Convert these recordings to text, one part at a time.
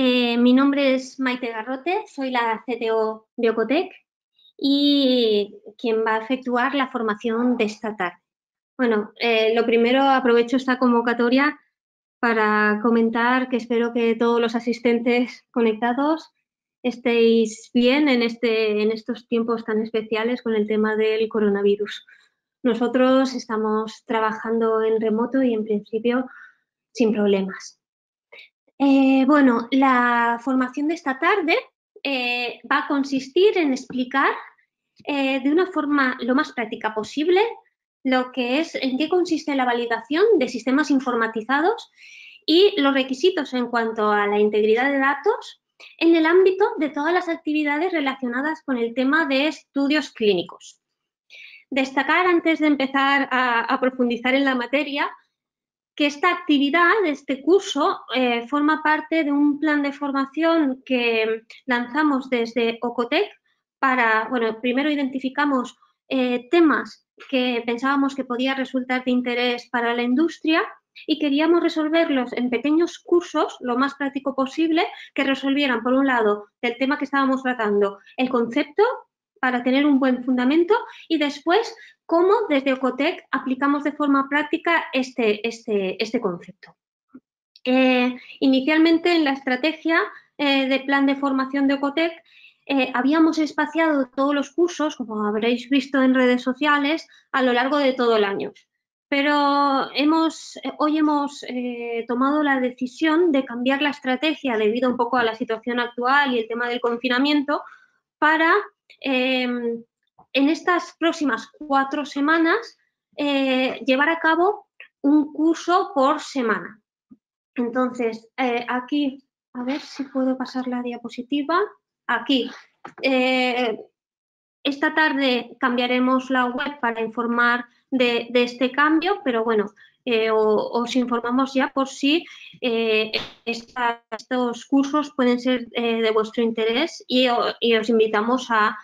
Mi nombre es Maite Garrote, soy la CTO de Ocotec y quien va a efectuar la formación de esta tarde. Bueno, lo primero, aprovecho esta convocatoria para comentar que espero que todos los asistentes conectados estéis bien en estos tiempos tan especiales con el tema del coronavirus. Nosotros estamos trabajando en remoto y en principio sin problemas. Bueno, la formación de esta tarde va a consistir en explicar de una forma lo más práctica posible lo que es, en qué consiste la validación de sistemas informatizados y los requisitos en cuanto a la integridad de datos en el ámbito de todas las actividades relacionadas con el tema de estudios clínicos. Destacar, antes de empezar a profundizar en la materia, que esta actividad, este curso, forma parte de un plan de formación que lanzamos desde Ocotec para, bueno, primero identificamos temas que pensábamos que podía resultar de interés para la industria y queríamos resolverlos en pequeños cursos, lo más práctico posible, que resolvieran, por un lado, del tema que estábamos tratando, el concepto para tener un buen fundamento y después cómo desde Ocotec aplicamos de forma práctica este concepto. Inicialmente en la estrategia de plan de formación de Ocotec habíamos espaciado todos los cursos, como habréis visto en redes sociales, a lo largo de todo el año. Pero hoy hemos tomado la decisión de cambiar la estrategia debido un poco a la situación actual y el tema del confinamiento para en estas próximas 4 semanas llevar a cabo un curso por semana. Entonces, aquí, a ver si puedo pasar la diapositiva. Aquí, esta tarde cambiaremos la web para informar de este cambio, pero bueno, os informamos ya por si estos cursos pueden ser de vuestro interés y os invitamos a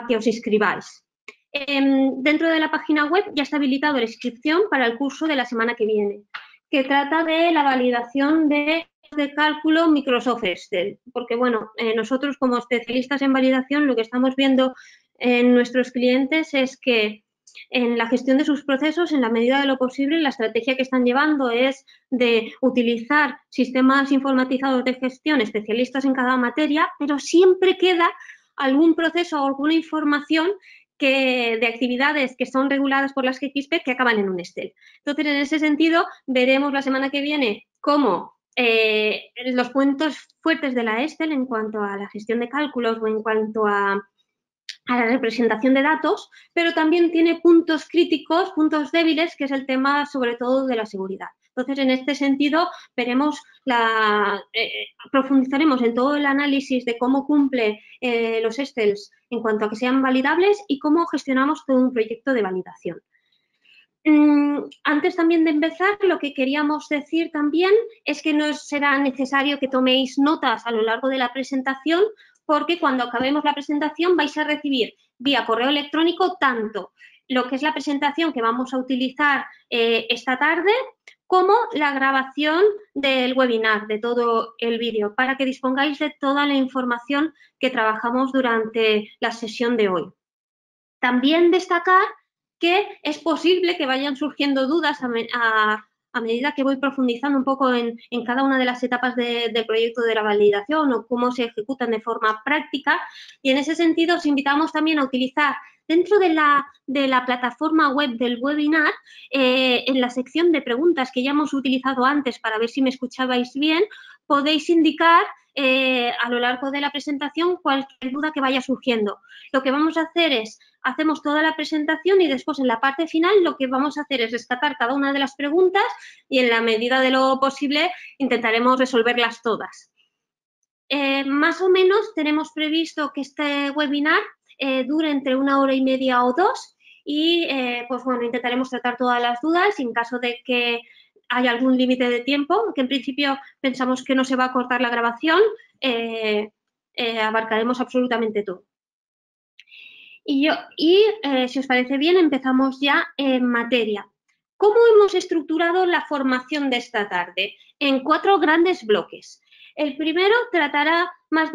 que os inscribáis. Dentro de la página web ya está habilitado la inscripción para el curso de la semana que viene, que trata de la validación de cálculo Microsoft Excel, porque bueno, nosotros como especialistas en validación lo que estamos viendo en nuestros clientes es que en la gestión de sus procesos, en la medida de lo posible, la estrategia que están llevando es de utilizar sistemas informatizados de gestión especialistas en cada materia, pero siempre queda algún proceso o alguna información de actividades que son reguladas por las XP que acaban en un Excel. Entonces, en ese sentido, veremos la semana que viene cómo los puntos fuertes de la Excel en cuanto a la gestión de cálculos o en cuanto a la representación de datos, pero también tiene puntos críticos, puntos débiles, que es el tema sobre todo de la seguridad. Entonces, en este sentido, profundizaremos en todo el análisis de cómo cumple los Excels en cuanto a que sean validables y cómo gestionamos todo un proyecto de validación. Antes también de empezar, lo que queríamos decir también es que no será necesario que toméis notas a lo largo de la presentación, porque cuando acabemos la presentación vais a recibir vía correo electrónico tanto lo que es la presentación que vamos a utilizar esta tarde como la grabación del webinar, de todo el vídeo, para que dispongáis de toda la información que trabajamos durante la sesión de hoy. También destacar que es posible que vayan surgiendo dudas a medida que voy profundizando un poco en cada una de las etapas del proyecto de la validación o cómo se ejecutan de forma práctica. Y en ese sentido os invitamos también a utilizar dentro de la plataforma web del webinar, en la sección de preguntas que ya hemos utilizado antes para ver si me escuchabais bien, podéis indicar a lo largo de la presentación cualquier duda que vaya surgiendo. Lo que vamos a hacer es, hacemos toda la presentación y después en la parte final lo que vamos a hacer es rescatar cada una de las preguntas y en la medida de lo posible intentaremos resolverlas todas. Más o menos tenemos previsto que este webinar dure entre 1 hora y media o 2 y pues bueno, intentaremos tratar todas las dudas y en caso de que haya algún límite de tiempo, que en principio pensamos que no se va a cortar la grabación, abarcaremos absolutamente todo. Y si os parece bien, empezamos ya en materia. ¿Cómo hemos estructurado la formación de esta tarde? En 4 grandes bloques. El primero tratará más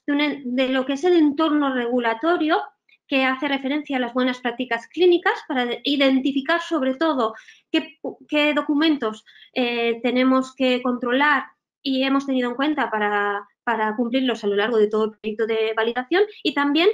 de lo que es el entorno regulatorio, que hace referencia a las buenas prácticas clínicas para identificar sobre todo qué documentos tenemos que controlar y hemos tenido en cuenta para cumplirlos a lo largo de todo el proyecto de validación, y también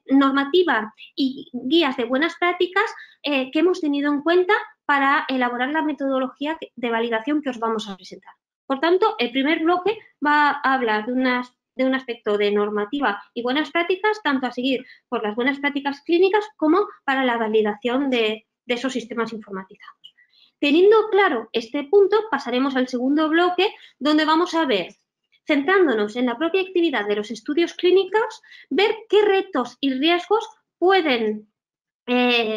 normativa y guías de buenas prácticas que hemos tenido en cuenta para elaborar la metodología de validación que os vamos a presentar. Por tanto, el primer bloque va a hablar de un aspecto de normativa y buenas prácticas, tanto a seguir por las buenas prácticas clínicas como para la validación de esos sistemas informatizados. Teniendo claro este punto, pasaremos al segundo bloque, donde vamos a ver, centrándonos en la propia actividad de los estudios clínicos, ver qué retos y riesgos pueden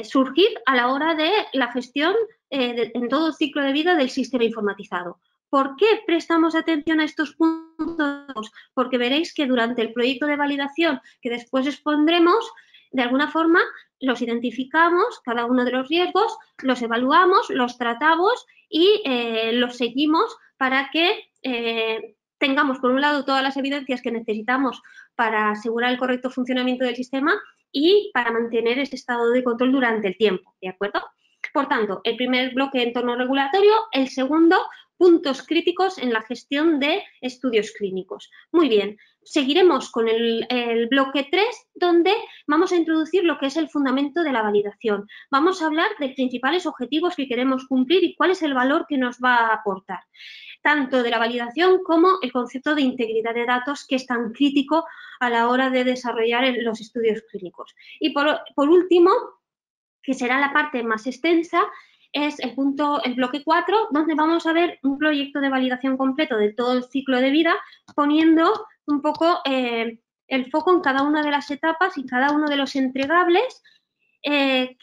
surgir a la hora de la gestión en todo el ciclo de vida del sistema informatizado. ¿Por qué prestamos atención a estos puntos? Porque veréis que durante el proyecto de validación que después expondremos, de alguna forma los identificamos, cada uno de los riesgos, los evaluamos, los tratamos y los seguimos para que tengamos, por un lado, todas las evidencias que necesitamos para asegurar el correcto funcionamiento del sistema y para mantener ese estado de control durante el tiempo, ¿de acuerdo? Por tanto, el primer bloque, entorno regulatorio; el segundo, puntos críticos en la gestión de estudios clínicos. Muy bien, seguiremos con el bloque 3, donde vamos a introducir lo que es el fundamento de la validación. Vamos a hablar de principales objetivos que queremos cumplir y cuál es el valor que nos va a aportar, tanto de la validación como el concepto de integridad de datos, que es tan crítico a la hora de desarrollar los estudios clínicos. Y por último, que será la parte más extensa, es el bloque 4, donde vamos a ver un proyecto de validación completo de todo el ciclo de vida, poniendo un poco el foco en cada una de las etapas y cada uno de los entregables en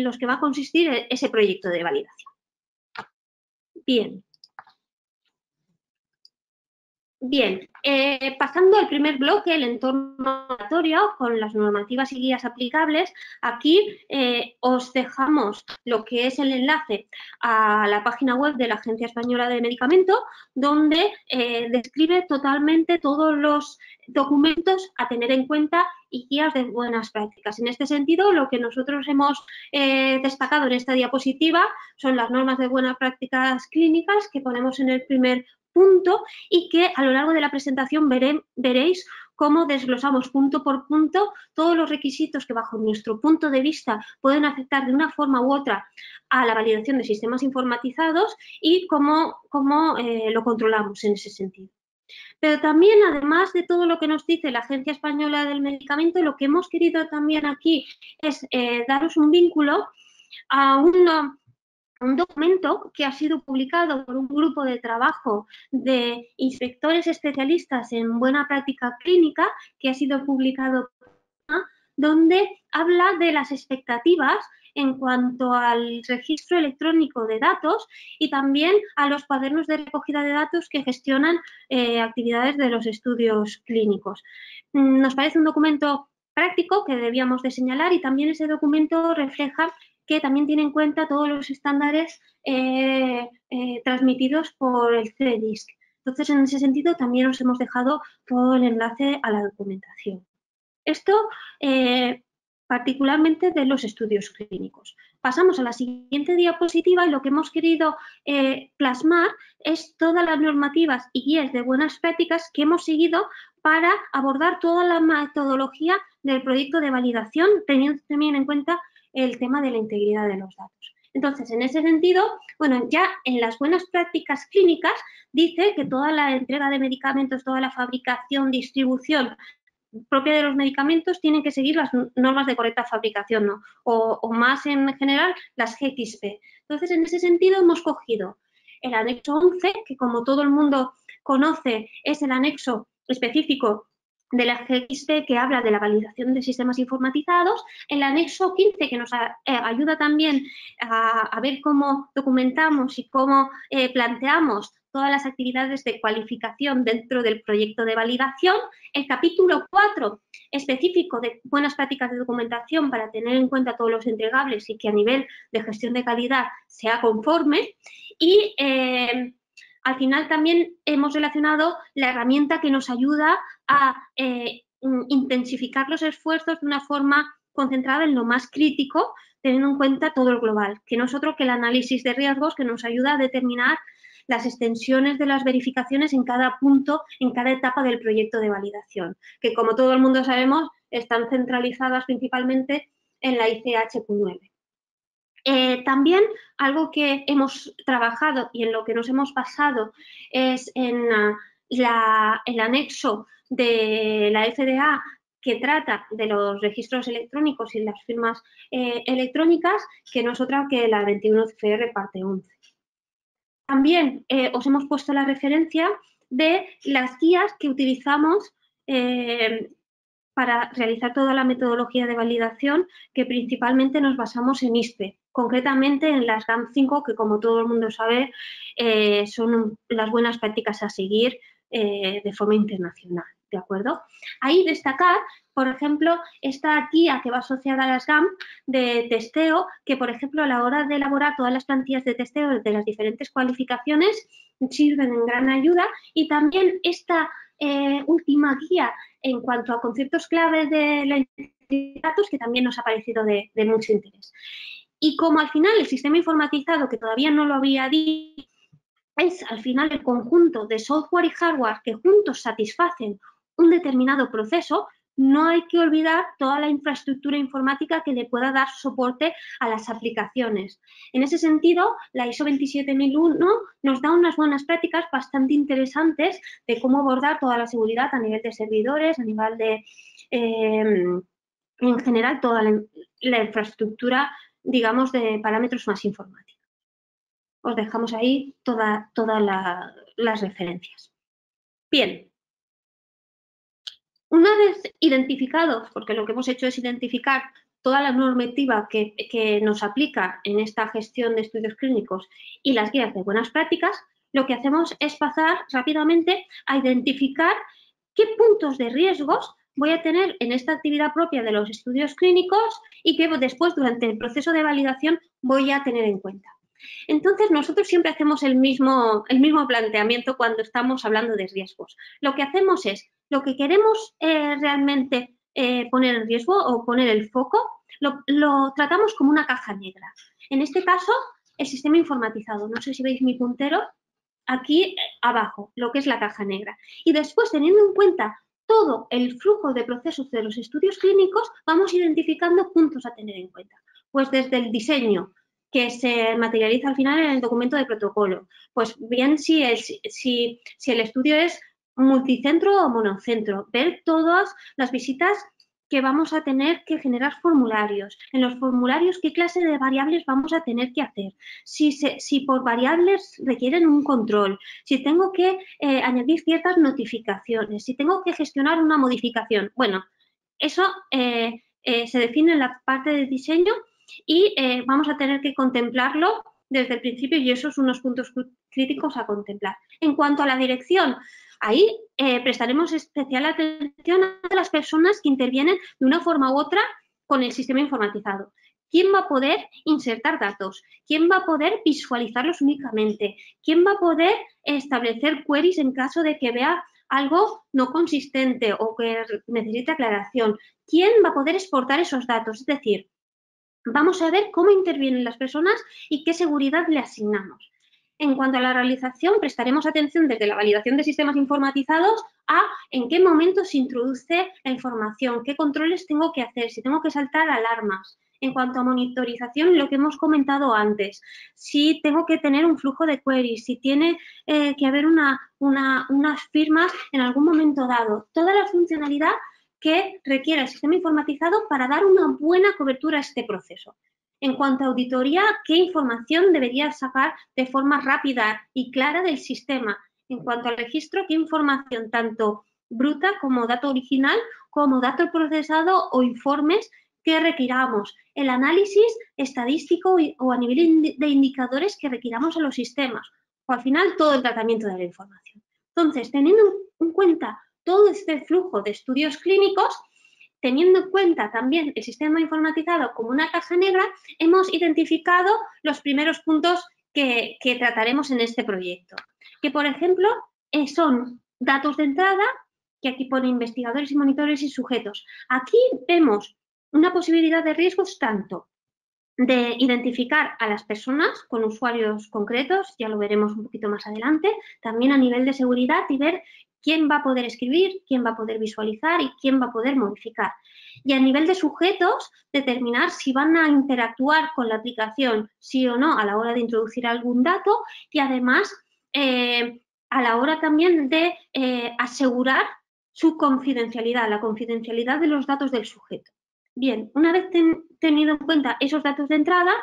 los que va a consistir ese proyecto de validación. Bien. Bien, pasando al primer bloque, el entorno regulatorio, con las normativas y guías aplicables, aquí os dejamos lo que es el enlace a la página web de la Agencia Española de Medicamentos, donde describe totalmente todos los documentos a tener en cuenta y guías de buenas prácticas. En este sentido, lo que nosotros hemos destacado en esta diapositiva son las normas de buenas prácticas clínicas que ponemos en el primer punto, y que a lo largo de la presentación veréis cómo desglosamos punto por punto todos los requisitos que, bajo nuestro punto de vista, pueden afectar de una forma u otra a la validación de sistemas informatizados y cómo lo controlamos en ese sentido. Pero también, además de todo lo que nos dice la Agencia Española del Medicamento, lo que hemos querido también aquí es daros un vínculo a un documento que ha sido publicado por un grupo de trabajo de inspectores especialistas en buena práctica clínica, que ha sido publicado, donde habla de las expectativas en cuanto al registro electrónico de datos y también a los cuadernos de recogida de datos que gestionan actividades de los estudios clínicos. Nos parece un documento práctico que debíamos de señalar, y también ese documento refleja que también tiene en cuenta todos los estándares transmitidos por el CDISC. Entonces, en ese sentido, también os hemos dejado todo el enlace a la documentación. Esto particularmente de los estudios clínicos. Pasamos a la siguiente diapositiva, y lo que hemos querido plasmar es todas las normativas y guías de buenas prácticas que hemos seguido para abordar toda la metodología del proyecto de validación, teniendo también en cuenta el tema de la integridad de los datos. Entonces, en ese sentido, bueno, ya en las buenas prácticas clínicas dice que toda la entrega de medicamentos, toda la fabricación, distribución propia de los medicamentos tienen que seguir las normas de correcta fabricación, ¿no? O más en general, las GXP. Entonces, en ese sentido, hemos cogido el anexo 11, que como todo el mundo conoce, es el anexo específico de la GXP que habla de la validación de sistemas informatizados, el anexo 15, que nos ayuda también a ver cómo documentamos y cómo planteamos todas las actividades de cualificación dentro del proyecto de validación, el capítulo 4, específico de buenas prácticas de documentación para tener en cuenta todos los entregables y que a nivel de gestión de calidad sea conforme, y al final también hemos relacionado la herramienta que nos ayuda a intensificar los esfuerzos de una forma concentrada en lo más crítico, teniendo en cuenta todo el global, que no es otro que el análisis de riesgos, que nos ayuda a determinar las extensiones de las verificaciones en cada punto, en cada etapa del proyecto de validación, que como todo el mundo sabemos, están centralizadas principalmente en la ICH-Q9. También algo que hemos trabajado y en lo que nos hemos basado es en el anexo de la FDA que trata de los registros electrónicos y las firmas electrónicas, que no es otra que la 21 CFR parte 11. También os hemos puesto la referencia de las guías que utilizamos para realizar toda la metodología de validación, que principalmente nos basamos en ISPE, concretamente en las GAM5, que como todo el mundo sabe son las buenas prácticas a seguir de forma internacional, ¿de acuerdo? Ahí destacar, por ejemplo, esta guía que va asociada a las GAM de testeo, que por ejemplo a la hora de elaborar todas las plantillas de testeo de las diferentes cualificaciones sirven en gran ayuda, y también esta última guía en cuanto a conceptos claves de la de datos, que también nos ha parecido de mucho interés. Y como al final el sistema informatizado, que todavía no lo había dicho, es al final el conjunto de software y hardware que juntos satisfacen un determinado proceso, no hay que olvidar toda la infraestructura informática que le pueda dar soporte a las aplicaciones. En ese sentido, la ISO 27001 nos da unas buenas prácticas bastante interesantes de cómo abordar toda la seguridad a nivel de servidores, a nivel de, en general, toda la infraestructura, digamos, de parámetros más informáticos. Os dejamos ahí todas las referencias. Bien. Una vez identificados, porque lo que hemos hecho es identificar toda la normativa que nos aplica en esta gestión de estudios clínicos y las guías de buenas prácticas, lo que hacemos es pasar rápidamente a identificar qué puntos de riesgos voy a tener en esta actividad propia de los estudios clínicos y que después, durante el proceso de validación, voy a tener en cuenta. Entonces, nosotros siempre hacemos el mismo planteamiento cuando estamos hablando de riesgos. Lo que hacemos es, lo que queremos realmente poner en riesgo o poner el foco, lo tratamos como una caja negra. En este caso, el sistema informatizado. No sé si veis mi puntero, aquí abajo, lo que es la caja negra. Y después, teniendo en cuenta todo el flujo de procesos de los estudios clínicos, vamos identificando puntos a tener en cuenta. Pues desde el diseño, que se materializa al final en el documento de protocolo. Pues bien, si el estudio es multicentro o monocentro, ver todas las visitas que vamos a tener que generar formularios. En los formularios, qué clase de variables vamos a tener que hacer. Si por variables requieren un control, si tengo que añadir ciertas notificaciones, si tengo que gestionar una modificación. Bueno, eso se define en la parte de diseño y vamos a tener que contemplarlo desde el principio, y esos son unos puntos críticos a contemplar. En cuanto a la dirección, ahí prestaremos especial atención a las personas que intervienen de una forma u otra con el sistema informatizado. ¿Quién va a poder insertar datos? ¿Quién va a poder visualizarlos únicamente? ¿Quién va a poder establecer queries en caso de que vea algo no consistente o que necesite aclaración? ¿Quién va a poder exportar esos datos? Es decir, vamos a ver cómo intervienen las personas y qué seguridad le asignamos. En cuanto a la realización, prestaremos atención desde la validación de sistemas informatizados a en qué momento se introduce la información, qué controles tengo que hacer, si tengo que saltar alarmas. En cuanto a monitorización, lo que hemos comentado antes, si tengo que tener un flujo de queries, si tiene que haber unas firmas en algún momento dado. Toda la funcionalidad que requiere el sistema informatizado para dar una buena cobertura a este proceso. En cuanto a auditoría, ¿qué información debería sacar de forma rápida y clara del sistema? En cuanto al registro, ¿qué información tanto bruta como dato original, como dato procesado o informes que requiramos? El análisis estadístico o a nivel de indicadores que requiramos a los sistemas. O al final, todo el tratamiento de la información. Entonces, teniendo en cuenta todo este flujo de estudios clínicos, teniendo en cuenta también el sistema informatizado como una caja negra, hemos identificado los primeros puntos que trataremos en este proyecto. Que, por ejemplo, son datos de entrada, que aquí pone investigadores y monitores y sujetos. Aquí vemos una posibilidad de riesgos tanto de identificar a las personas con usuarios concretos, ya lo veremos un poquito más adelante, también a nivel de seguridad y ver quién va a poder escribir, quién va a poder visualizar y quién va a poder modificar. Y a nivel de sujetos, determinar si van a interactuar con la aplicación, sí o no, a la hora de introducir algún dato y además a la hora también de asegurar su confidencialidad, la confidencialidad de los datos del sujeto. Bien, una vez tenido en cuenta esos datos de entrada,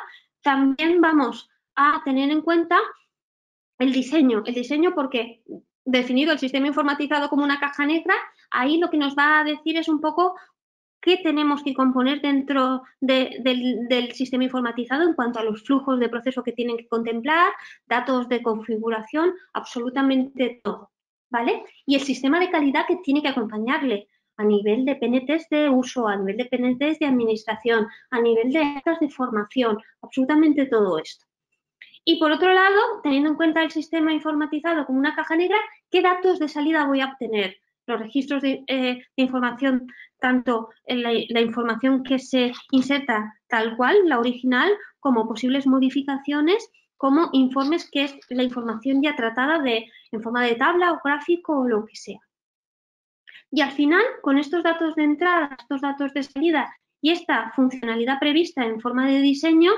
también vamos a tener en cuenta el diseño porque definido el sistema informatizado como una caja negra, ahí lo que nos va a decir es un poco qué tenemos que componer dentro del sistema informatizado en cuanto a los flujos de proceso que tienen que contemplar, datos de configuración, absolutamente todo, ¿vale? Y el sistema de calidad que tiene que acompañarle a nivel de PNTs de uso, a nivel de PNTs de administración, a nivel de actas de formación, absolutamente todo esto. Y por otro lado, teniendo en cuenta el sistema informatizado como una caja negra, ¿qué datos de salida voy a obtener? Los registros de información, tanto la información que se inserta tal cual, la original, como posibles modificaciones, como informes que es la información ya tratada en forma de tabla o gráfico o lo que sea. Y al final, con estos datos de entrada, estos datos de salida y esta funcionalidad prevista en forma de diseño,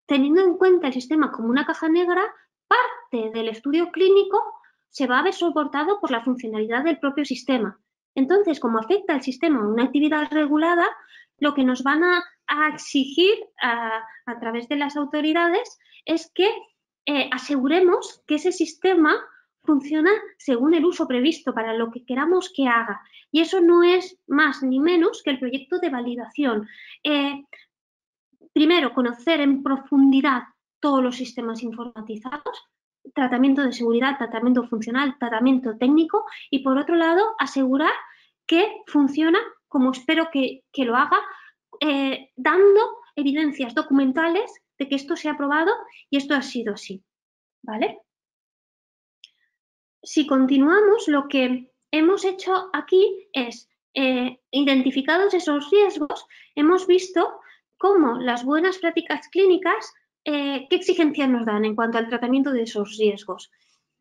teniendo en cuenta el sistema como una caja negra, parte del estudio clínico se va a ver soportado por la funcionalidad del propio sistema. Entonces, como afecta al sistema a una actividad regulada, lo que nos van a exigir a través de las autoridades es que aseguremos que ese sistema funciona según el uso previsto para lo que queramos que haga. Y eso no es más ni menos que el proyecto de validación. Primero, conocer en profundidad todos los sistemas informatizados, tratamiento de seguridad, tratamiento funcional, tratamiento técnico y, por otro lado, asegurar que funciona como espero que lo haga, dando evidencias documentales de que esto se ha probado y esto ha sido así, ¿vale? Si continuamos, lo que hemos hecho aquí es, identificados esos riesgos, hemos visto cómo las buenas prácticas clínicas, qué exigencias nos dan en cuanto al tratamiento de esos riesgos.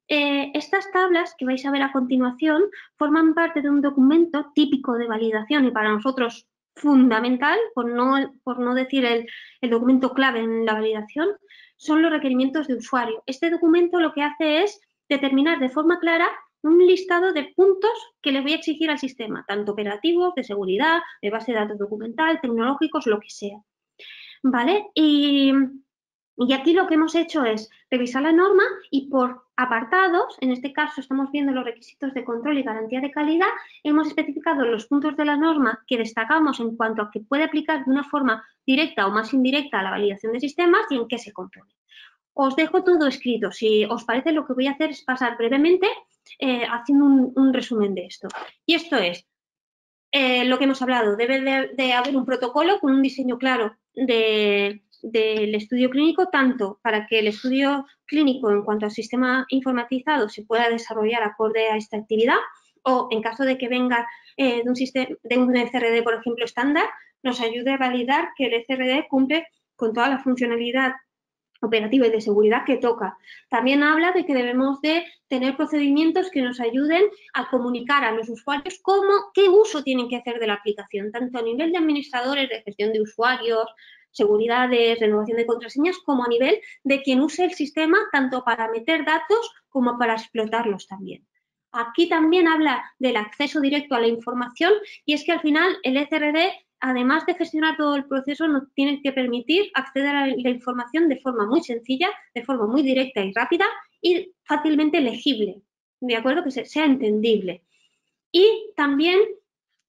Estas tablas que vais a ver a continuación forman parte de un documento típico de validación y para nosotros fundamental, por no decir el documento clave en la validación, son los requerimientos de usuario. Este documento lo que hace es determinar de forma clara un listado de puntos que le voy a exigir al sistema, tanto operativos, de seguridad, de base de datos documental, tecnológicos, lo que sea. ¿Vale? Y aquí lo que hemos hecho es revisar la norma y por apartados, en este caso estamos viendo los requisitos de control y garantía de calidad, hemos especificado los puntos de la norma que destacamos en cuanto a que puede aplicar de una forma directa o más indirecta a la validación de sistemas y en qué se compone. Os dejo todo escrito. Si os parece, lo que voy a hacer es pasar brevemente haciendo un resumen de esto. Y esto es lo que hemos hablado. Debe de haber un protocolo con un diseño claro del estudio clínico, tanto para que el estudio clínico en cuanto al sistema informatizado se pueda desarrollar acorde a esta actividad o en caso de que venga de un ECRD, por ejemplo, estándar, nos ayude a validar que el ECRD cumple con toda la funcionalidad operativa y de seguridad que toca. También habla de que debemos de tener procedimientos que nos ayuden a comunicar a los usuarios qué uso tienen que hacer de la aplicación, tanto a nivel de administradores de gestión de usuarios, seguridades, renovación de contraseñas, como a nivel de quien use el sistema, tanto para meter datos como para explotarlos también. Aquí también habla del acceso directo a la información y es que al final el ECRD, además de gestionar todo el proceso, nos tiene que permitir acceder a la información de forma muy sencilla, de forma muy directa y rápida y fácilmente legible, ¿de acuerdo? Que sea entendible. Y también,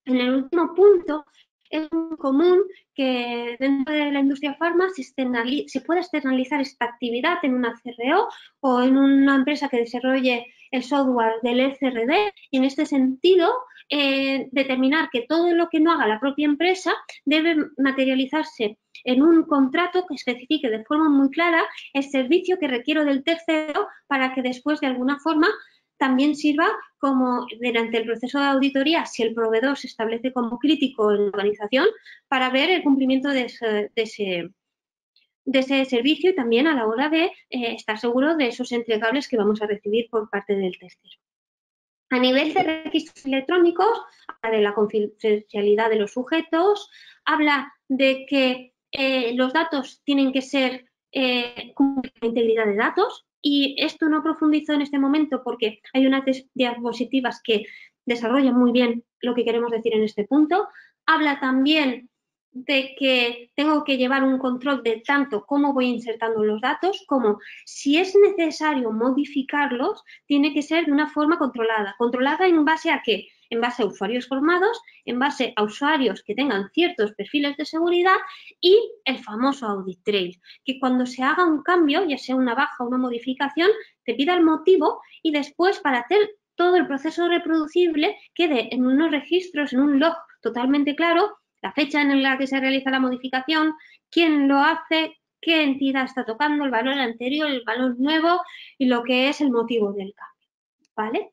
en el último punto, es muy común que dentro de la industria farma se pueda externalizar esta actividad en una CRO o en una empresa que desarrolle el software del ECRD y en este sentido determinar que todo lo que no haga la propia empresa debe materializarse en un contrato que especifique de forma muy clara el servicio que requiero del tercero para que después, de alguna forma, también sirva como, durante el proceso de auditoría, si el proveedor se establece como crítico en la organización, para ver el cumplimiento de ese servicio y también a la hora de estar seguro de esos entregables que vamos a recibir por parte del tercero. A nivel de registros electrónicos, habla de la confidencialidad de los sujetos, habla de que los datos tienen que ser con integridad de datos, y esto no profundizo en este momento porque hay unas diapositivas que desarrollan muy bien lo que queremos decir en este punto. Habla también de que tengo que llevar un control de tanto cómo voy insertando los datos, como si es necesario modificarlos, tiene que ser de una forma controlada. ¿Controlada en base a qué? En base a usuarios formados, en base a usuarios que tengan ciertos perfiles de seguridad y el famoso audit trail, que cuando se haga un cambio, ya sea una baja o una modificación, te pida el motivo y después, para hacer todo el proceso reproducible, quede en unos registros, en un log totalmente claro, la fecha en la que se realiza la modificación, quién lo hace, qué entidad está tocando, el valor anterior, el valor nuevo y lo que es el motivo del cambio, ¿vale?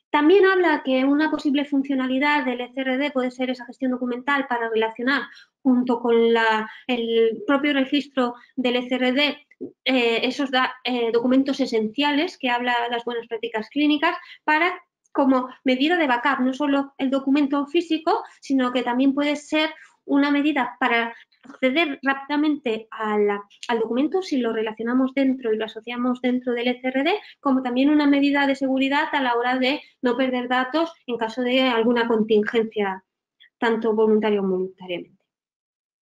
También habla que una posible funcionalidad del ECRD puede ser esa gestión documental para relacionar junto con el propio registro del ECRD esos documentos esenciales que habla las buenas prácticas clínicas para, como medida de backup, no solo el documento físico, sino que también puede ser una medida para acceder rápidamente al documento si lo relacionamos dentro y lo asociamos dentro del ECRD, como también una medida de seguridad a la hora de no perder datos en caso de alguna contingencia, tanto voluntaria o involuntariamente.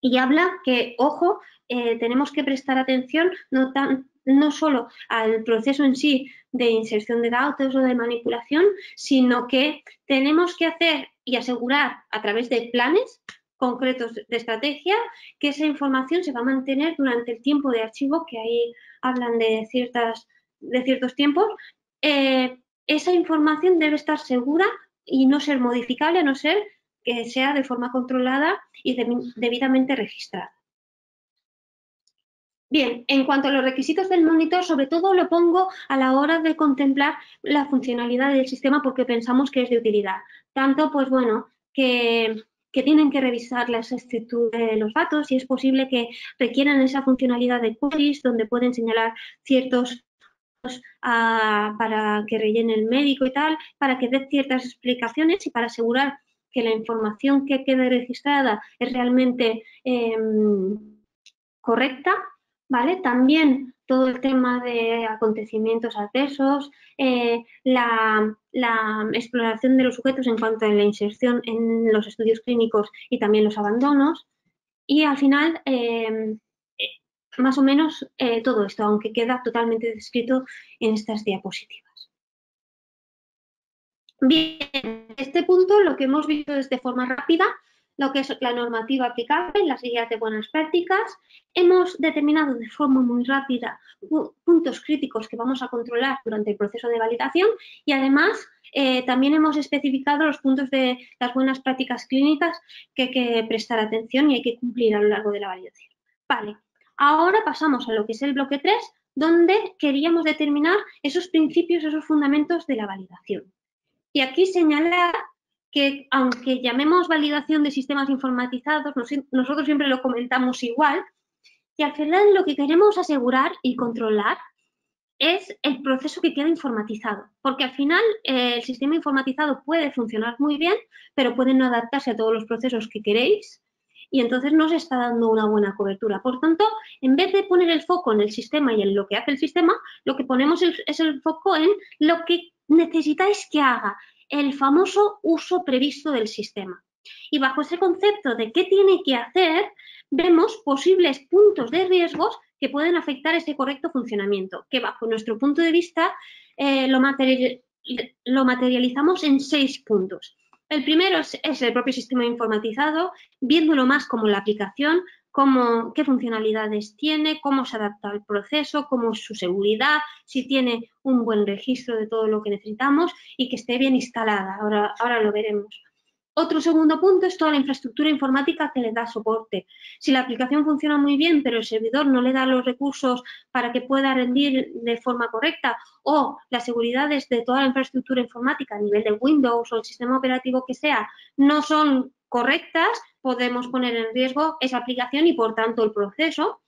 Y habla que, ojo, tenemos que prestar atención no solo al proceso en sí de inserción de datos o de manipulación, sino que tenemos que hacer y asegurar a través de planes concretos de estrategia que esa información se va a mantener durante el tiempo de archivo, que ahí hablan de ciertos tiempos. Esa información debe estar segura y no ser modificable, a no ser que sea de forma controlada y debidamente registrada. Bien, en cuanto a los requisitos del monitor, sobre todo lo pongo a la hora de contemplar la funcionalidad del sistema porque pensamos que es de utilidad. Tanto, pues bueno, que tienen que revisar la exactitud de los datos y es posible que requieran esa funcionalidad de queries donde pueden señalar ciertos para que rellene el médico y tal, para que dé ciertas explicaciones y para asegurar que la información que quede registrada es realmente correcta, ¿vale? También todo el tema de acontecimientos adversos, la exploración de los sujetos en cuanto a la inserción en los estudios clínicos y también los abandonos. Y al final, más o menos todo esto, aunque queda totalmente descrito en estas diapositivas. Bien, en este punto lo que hemos visto es de forma rápida lo que es la normativa aplicable, las guías de buenas prácticas. Hemos determinado de forma muy rápida puntos críticos que vamos a controlar durante el proceso de validación y además también hemos especificado los puntos de las buenas prácticas clínicas que hay que prestar atención y hay que cumplir a lo largo de la validación. Vale, ahora pasamos a lo que es el bloque 3, donde queríamos determinar esos principios, esos fundamentos de la validación. Y aquí señalar que, aunque llamemos validación de sistemas informatizados, nosotros siempre lo comentamos igual, y al final lo que queremos asegurar y controlar es el proceso que queda informatizado, porque al final el sistema informatizado puede funcionar muy bien, pero puede no adaptarse a todos los procesos que queréis y entonces no se está dando una buena cobertura. Por tanto, en vez de poner el foco en el sistema y en lo que hace el sistema, lo que ponemos es el foco en lo que necesitáis que haga, el famoso uso previsto del sistema. Y bajo ese concepto de qué tiene que hacer, vemos posibles puntos de riesgos que pueden afectar ese correcto funcionamiento, que bajo nuestro punto de vista lo materializamos en 6 puntos. El primero es el propio sistema informatizado, viéndolo más como la aplicación, qué funcionalidades tiene, cómo se adapta al proceso, cómo es su seguridad, si tiene un buen registro de todo lo que necesitamos y que esté bien instalada. Ahora lo veremos. Otro segundo punto es toda la infraestructura informática que le da soporte. Si la aplicación funciona muy bien, pero el servidor no le da los recursos para que pueda rendir de forma correcta, o las seguridades de toda la infraestructura informática a nivel de Windows o el sistema operativo que sea no son correctas, podemos poner en riesgo esa aplicación y, por tanto, el proceso.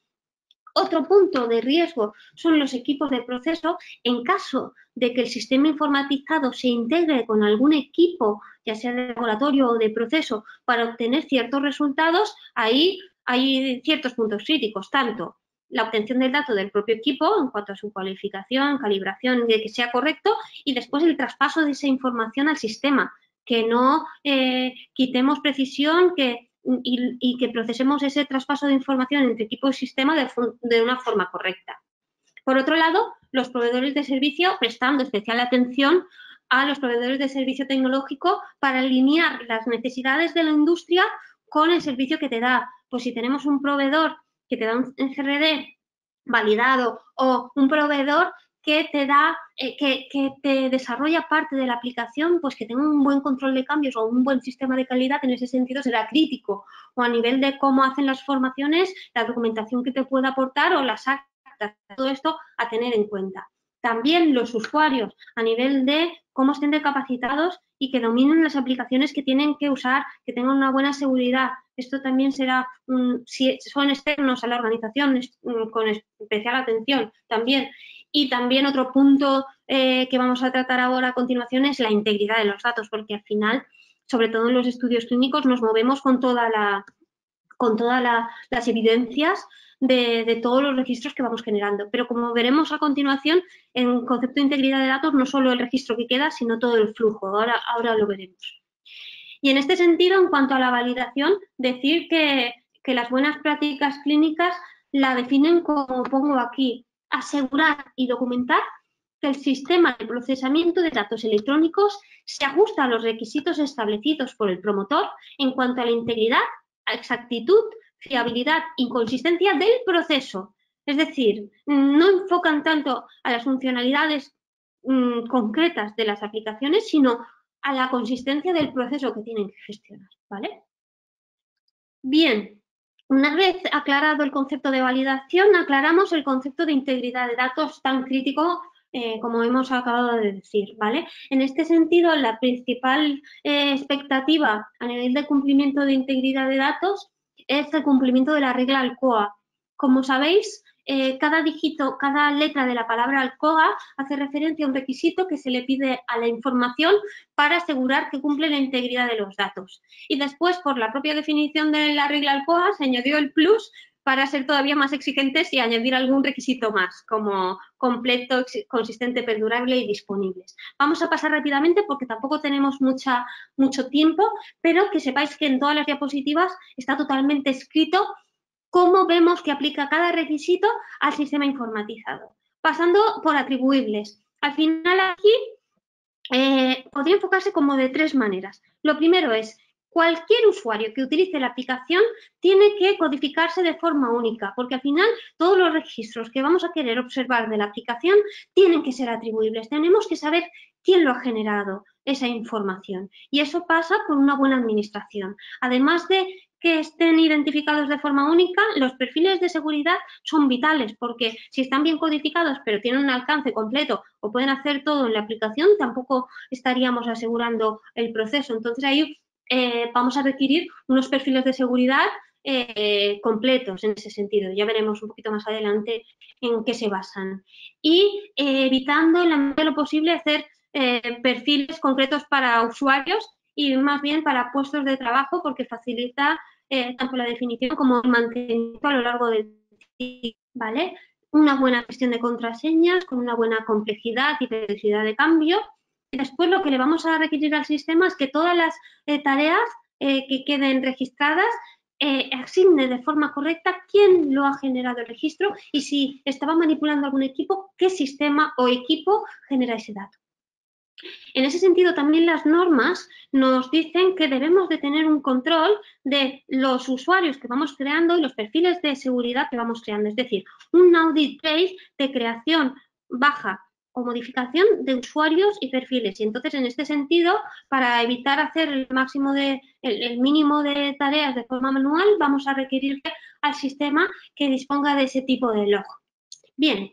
Otro punto de riesgo son los equipos de proceso. En caso de que el sistema informatizado se integre con algún equipo, ya sea de laboratorio o de proceso, para obtener ciertos resultados, ahí hay ciertos puntos críticos, tanto la obtención del dato del propio equipo en cuanto a su cualificación, calibración, de que sea correcto, y después el traspaso de esa información al sistema, que no quitemos precisión, y que procesemos ese traspaso de información entre equipo y sistema de una forma correcta. Por otro lado, los proveedores de servicio, prestando especial atención a los proveedores de servicio tecnológico para alinear las necesidades de la industria con el servicio que te da. Pues si tenemos un proveedor que te da un GRD validado o un proveedor que te da, que te desarrolla parte de la aplicación, pues que tenga un buen control de cambios o un buen sistema de calidad, en ese sentido será crítico. O a nivel de cómo hacen las formaciones, la documentación que te pueda aportar o las actas, todo esto a tener en cuenta. También los usuarios, a nivel de cómo estén capacitados y que dominen las aplicaciones que tienen que usar, que tengan una buena seguridad. Esto también será, si son externos a la organización, con especial atención también. Y también otro punto que vamos a tratar ahora a continuación es la integridad de los datos, porque al final, sobre todo en los estudios clínicos, nos movemos con todas las evidencias de todos los registros que vamos generando. Pero como veremos a continuación, en concepto de integridad de datos, no solo el registro que queda, sino todo el flujo. Ahora lo veremos. Y en este sentido, en cuanto a la validación, decir que las buenas prácticas clínicas la definen como pongo aquí: asegurar y documentar que el sistema de procesamiento de datos electrónicos se ajusta a los requisitos establecidos por el promotor en cuanto a la integridad, exactitud, fiabilidad y consistencia del proceso. Es decir, no enfocan tanto a las funcionalidades concretas de las aplicaciones, sino a la consistencia del proceso que tienen que gestionar, ¿vale? Bien, una vez aclarado el concepto de validación, aclaramos el concepto de integridad de datos tan crítico como hemos acabado de decir, ¿vale? En este sentido, la principal expectativa a nivel de cumplimiento de integridad de datos es el cumplimiento de la regla ALCOA. Como sabéis, cada dígito, cada letra de la palabra ALCOA hace referencia a un requisito que se le pide a la información para asegurar que cumple la integridad de los datos. Y después, por la propia definición de la regla ALCOA, se añadió el plus para ser todavía más exigentes y añadir algún requisito más, como completo, consistente, perdurable y disponibles. Vamos a pasar rápidamente porque tampoco tenemos mucho tiempo, pero que sepáis que en todas las diapositivas está totalmente escrito cómo vemos que aplica cada requisito al sistema informatizado. Pasando por atribuibles. Al final aquí podría enfocarse como de tres maneras. Lo primero es: cualquier usuario que utilice la aplicación tiene que codificarse de forma única, porque al final todos los registros que vamos a querer observar de la aplicación tienen que ser atribuibles. Tenemos que saber quién lo ha generado, esa información. Y eso pasa por una buena administración. Además de que estén identificados de forma única, los perfiles de seguridad son vitales, porque si están bien codificados pero tienen un alcance completo o pueden hacer todo en la aplicación, tampoco estaríamos asegurando el proceso. Entonces ahí vamos a requerir unos perfiles de seguridad completos en ese sentido. Ya veremos un poquito más adelante en qué se basan. Y evitando en la medida de lo posible hacer perfiles concretos para usuarios y más bien para puestos de trabajo, porque facilita tanto la definición como el mantenimiento a lo largo del tiempo, ¿vale? Una buena gestión de contraseñas con una buena complejidad y periodicidad de cambio. Y después lo que le vamos a requerir al sistema es que todas las tareas que queden registradas asigne de forma correcta quién lo ha generado el registro y si estaba manipulando algún equipo, qué sistema o equipo genera ese dato. En ese sentido, también las normas nos dicen que debemos de tener un control de los usuarios que vamos creando y los perfiles de seguridad que vamos creando. Es decir, un audit trail de creación, baja o modificación de usuarios y perfiles. Y entonces, en este sentido, para evitar hacer el mínimo de tareas de forma manual, vamos a requerir al sistema que disponga de ese tipo de log. Bien,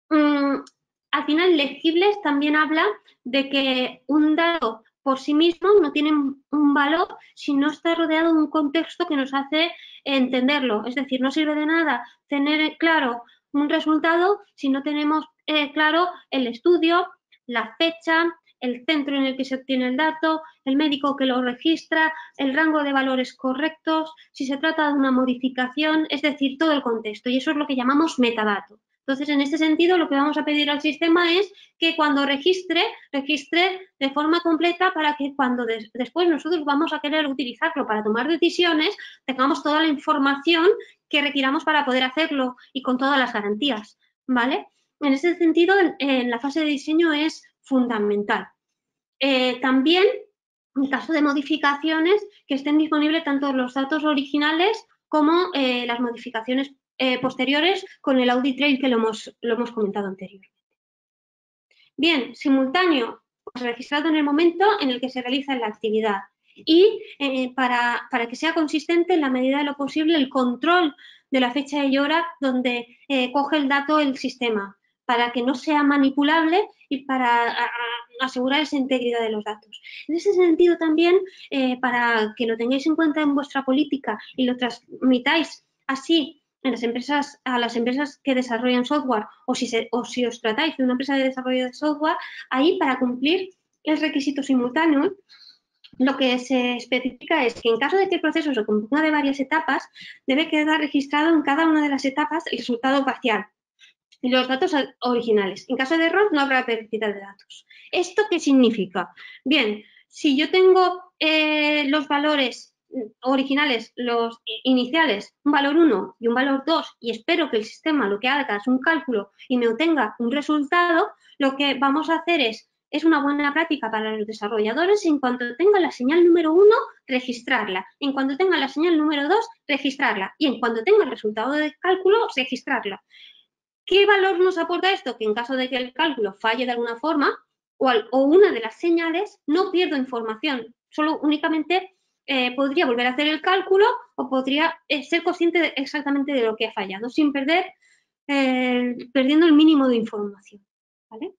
al final, legibles también habla de que un dato por sí mismo no tiene un valor si no está rodeado de un contexto que nos hace entenderlo. Es decir, no sirve de nada tener claro un resultado si no tenemos claro el estudio, la fecha, el centro en el que se obtiene el dato, el médico que lo registra, el rango de valores correctos, si se trata de una modificación, es decir, todo el contexto. Y eso es lo que llamamos metadato. Entonces, en este sentido, lo que vamos a pedir al sistema es que cuando registre de forma completa para que cuando después nosotros vamos a querer utilizarlo para tomar decisiones, tengamos toda la información que requiramos para poder hacerlo y con todas las garantías, ¿vale? En ese sentido, en la fase de diseño es fundamental. También, en caso de modificaciones, que estén disponibles tanto los datos originales como las modificaciones posteriores con el audit trail que lo hemos comentado anteriormente. Bien, simultáneo, pues registrado en el momento en el que se realiza la actividad. Y para que sea consistente, en la medida de lo posible, el control de la fecha y hora donde coge el dato el sistema, para que no sea manipulable y para asegurar esa integridad de los datos. En ese sentido también, para que lo tengáis en cuenta en vuestra política y lo transmitáis así a las empresas que desarrollan software o si os tratáis de una empresa de desarrollo de software, ahí para cumplir el requisito simultáneo, lo que se especifica es que en caso de que el proceso se componga de varias etapas, debe quedar registrado en cada una de las etapas el resultado parcial y los datos originales. En caso de error, no habrá pérdida de datos. ¿Esto qué significa? Bien, si yo tengo los valores originales, los iniciales, un valor 1 y un valor 2, y espero que el sistema lo que haga es un cálculo y me obtenga un resultado, lo que vamos a hacer es una buena práctica para los desarrolladores en cuanto tenga la señal número 1, registrarla. En cuanto tenga la señal número 2, registrarla. Y en cuanto tenga el resultado de cálculo, registrarla. ¿Qué valor nos aporta esto? Que en caso de que el cálculo falle de alguna forma o una de las señales, no pierdo información. Solo únicamente podría volver a hacer el cálculo o podría ser consciente exactamente de lo que ha fallado, sin perdiendo el mínimo de información. ¿Vale?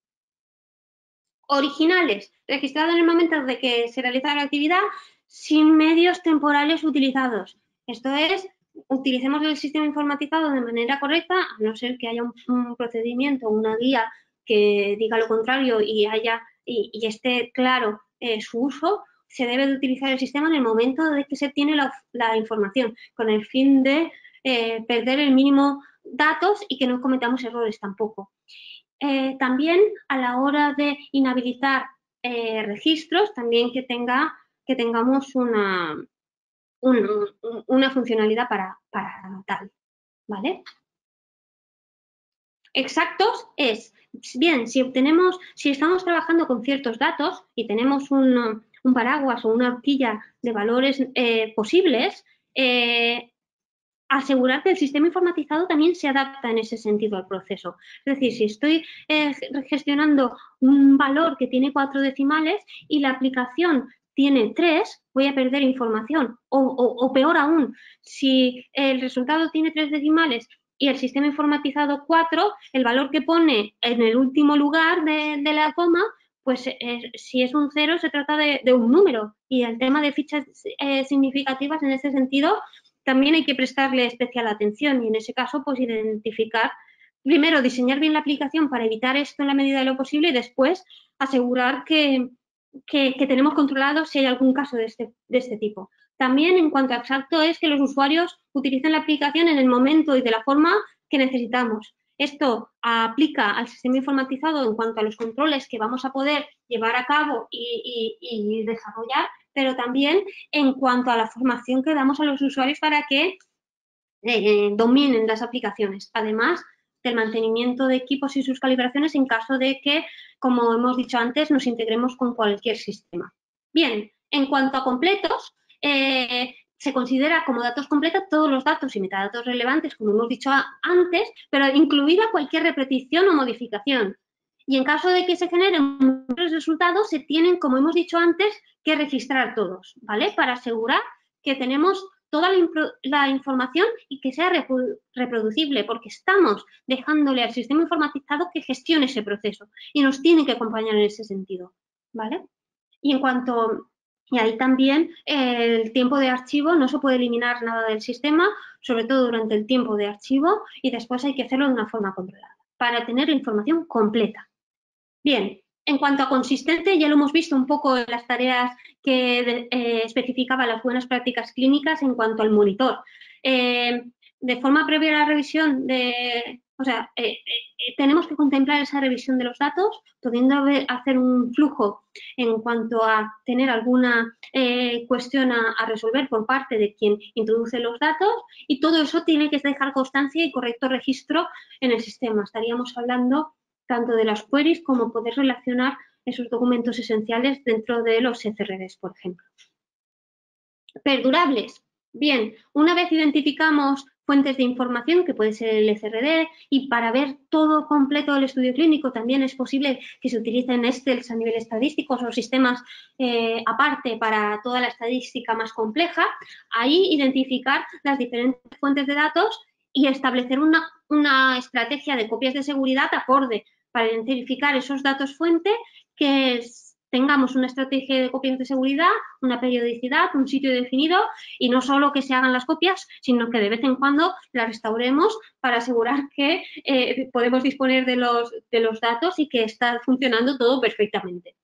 Originales, registrado en el momento de que se realiza la actividad sin medios temporales utilizados. Esto es, utilicemos el sistema informatizado de manera correcta, a no ser que haya un procedimiento, una guía que diga lo contrario y esté claro su uso, se debe de utilizar el sistema en el momento de que se tiene la información, con el fin de perder el mínimo datos y que no cometamos errores tampoco. También a la hora de inhabilitar registros, también que tengamos una funcionalidad para tal, ¿vale? Exactos es, bien, si estamos trabajando con ciertos datos y tenemos un paraguas o una horquilla de valores posibles, asegurar que el sistema informatizado también se adapta en ese sentido al proceso. Es decir, si estoy gestionando un valor que tiene 4 decimales y la aplicación tiene 3, voy a perder información. O peor aún, si el resultado tiene 3 decimales y el sistema informatizado 4, el valor que pone en el último lugar de la coma, pues si es un 0 se trata de un número. Y el tema de fichas significativas en ese sentido también hay que prestarle especial atención y en ese caso pues identificar, primero diseñar bien la aplicación para evitar esto en la medida de lo posible y después asegurar que tenemos controlado si hay algún caso de este tipo. También en cuanto a exacto es que los usuarios utilicen la aplicación en el momento y de la forma que necesitamos. Esto aplica al sistema informatizado en cuanto a los controles que vamos a poder llevar a cabo y desarrollar, pero también en cuanto a la formación que damos a los usuarios para que dominen las aplicaciones. Además, del mantenimiento de equipos y sus calibraciones en caso de que, como hemos dicho antes, nos integremos con cualquier sistema. Bien, en cuanto a completos, se considera como datos completos todos los datos y metadatos relevantes, como hemos dicho antes, pero incluida cualquier repetición o modificación. Y en caso de que se generen muchos resultados, se tienen, como hemos dicho antes, que registrar todos, ¿vale? Para asegurar que tenemos toda la información y que sea reproducible, porque estamos dejándole al sistema informatizado que gestione ese proceso y nos tiene que acompañar en ese sentido, ¿vale? Y en cuanto, y ahí también el tiempo de archivo, no se puede eliminar nada del sistema, sobre todo durante el tiempo de archivo, y después hay que hacerlo de una forma controlada, para tener la información completa. Bien, en cuanto a consistente, ya lo hemos visto un poco en las tareas que especificaba las buenas prácticas clínicas en cuanto al monitor. De forma previa a la revisión tenemos que contemplar esa revisión de los datos, pudiendo hacer un flujo en cuanto a tener alguna cuestión a resolver por parte de quien introduce los datos, y todo eso tiene que dejar constancia y correcto registro en el sistema. Estaríamos hablando tanto de las queries como poder relacionar esos documentos esenciales dentro de los CRDs, por ejemplo. Perdurables. Bien, una vez identificamos fuentes de información, que puede ser el ECRD, y para ver todo completo el estudio clínico también es posible que se utilicen Excel a nivel estadístico o sistemas aparte para toda la estadística más compleja. Ahí identificar las diferentes fuentes de datos y establecer una estrategia de copias de seguridad acorde para identificar esos datos fuente, que tengamos una estrategia de copias de seguridad, una periodicidad, un sitio definido, y no solo que se hagan las copias, sino que de vez en cuando las restauremos para asegurar que podemos disponer de los datos y que está funcionando todo perfectamente.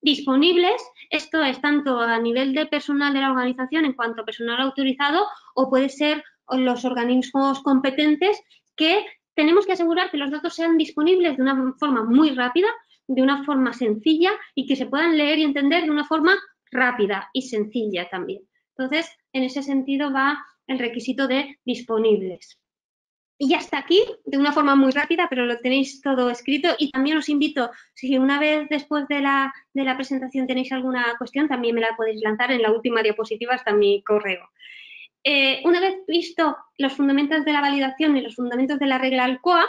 Disponibles, esto es tanto a nivel de personal de la organización en cuanto a personal autorizado, o puede ser los organismos competentes, que tenemos que asegurar que los datos sean disponibles de una forma muy rápida, de una forma sencilla, y que se puedan leer y entender de una forma rápida y sencilla también. Entonces, en ese sentido va el requisito de disponibles. Y hasta aquí, de una forma muy rápida, pero lo tenéis todo escrito, y también os invito, si una vez después de la presentación tenéis alguna cuestión, también me la podéis lanzar en la última diapositiva hasta mi correo. Una vez visto los fundamentos de la validación y los fundamentos de la regla ALCOA,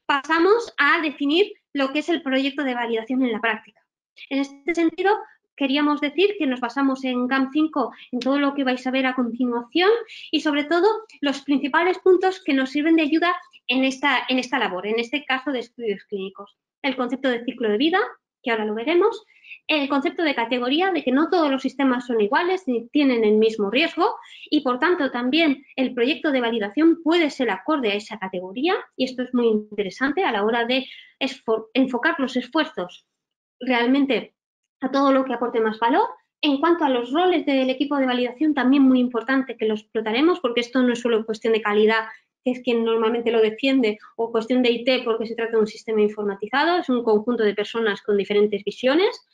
pasamos a definir lo que es el proyecto de validación en la práctica. En este sentido, queríamos decir que nos basamos en GAM5 en todo lo que vais a ver a continuación, y sobre todo los principales puntos que nos sirven de ayuda en esta labor, en este caso de estudios clínicos. El concepto de ciclo de vida, que ahora lo veremos, el concepto de categoría, de que no todos los sistemas son iguales ni tienen el mismo riesgo, y por tanto también el proyecto de validación puede ser acorde a esa categoría, y esto es muy interesante a la hora de enfocar los esfuerzos realmente a todo lo que aporte más valor. En cuanto a los roles del equipo de validación, también muy importante que los explotaremos, porque esto no es solo cuestión de calidad, que es quien normalmente lo defiende, o cuestión de IT porque se trata de un sistema informatizado, es un conjunto de personas con diferentes visiones.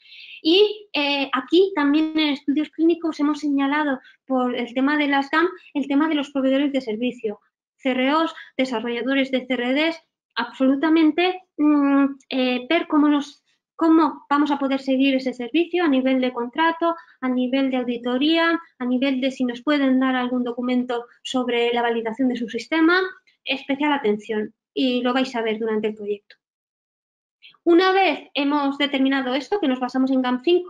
Y aquí también en estudios clínicos hemos señalado, por el tema de las GAM, el tema de los proveedores de servicio, CROs, desarrolladores de CRDs, absolutamente ver cómo vamos a poder seguir ese servicio a nivel de contrato, a nivel de auditoría, a nivel de si nos pueden dar algún documento sobre la validación de su sistema. Especial atención, y lo vais a ver durante el proyecto. Una vez hemos determinado esto, que nos basamos en GAM5,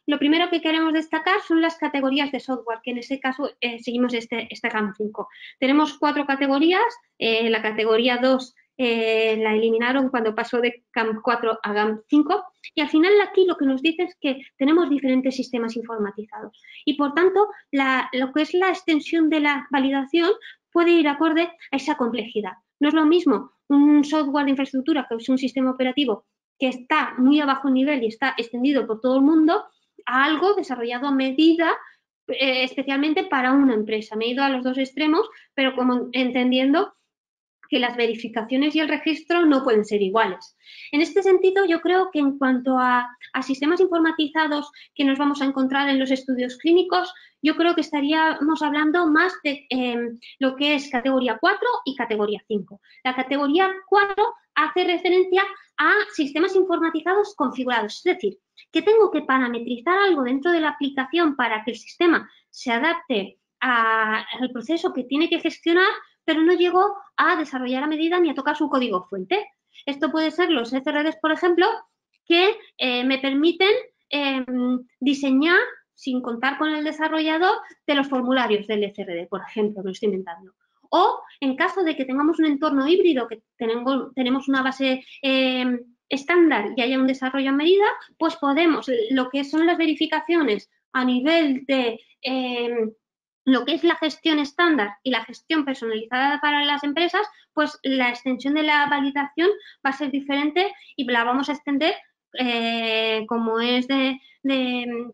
lo primero que queremos destacar son las categorías de software, que en este caso seguimos este GAM5. Tenemos 4 categorías. La categoría 2 la eliminaron cuando pasó de GAM4 a GAM5, y al final aquí lo que nos dice es que tenemos diferentes sistemas informatizados, y por tanto lo que es la extensión de la validación puede ir acorde a esa complejidad. No es lo mismo un software de infraestructura, que es un sistema operativo que está muy a bajo nivel y está extendido por todo el mundo, a algo desarrollado a medida especialmente para una empresa. Me he ido a los dos extremos, pero como entendiendo que las verificaciones y el registro no pueden ser iguales. En este sentido, yo creo que en cuanto a sistemas informatizados que nos vamos a encontrar en los estudios clínicos, yo creo que estaríamos hablando más de lo que es categoría 4 y categoría 5. La categoría 4 hace referencia a sistemas informatizados configurados, es decir, que tengo que parametrizar algo dentro de la aplicación para que el sistema se adapte al proceso que tiene que gestionar, pero no llego a desarrollar a medida ni a tocar su código fuente. Esto puede ser los CRDs, por ejemplo, que me permiten diseñar sin contar con el desarrollador de los formularios del ECRD, por ejemplo, me lo estoy inventando. O en caso de que tengamos un entorno híbrido, que tenemos una base estándar y haya un desarrollo a medida, pues podemos, lo que son las verificaciones a nivel de lo que es la gestión estándar y la gestión personalizada para las empresas, pues la extensión de la validación va a ser diferente y la vamos a extender como es de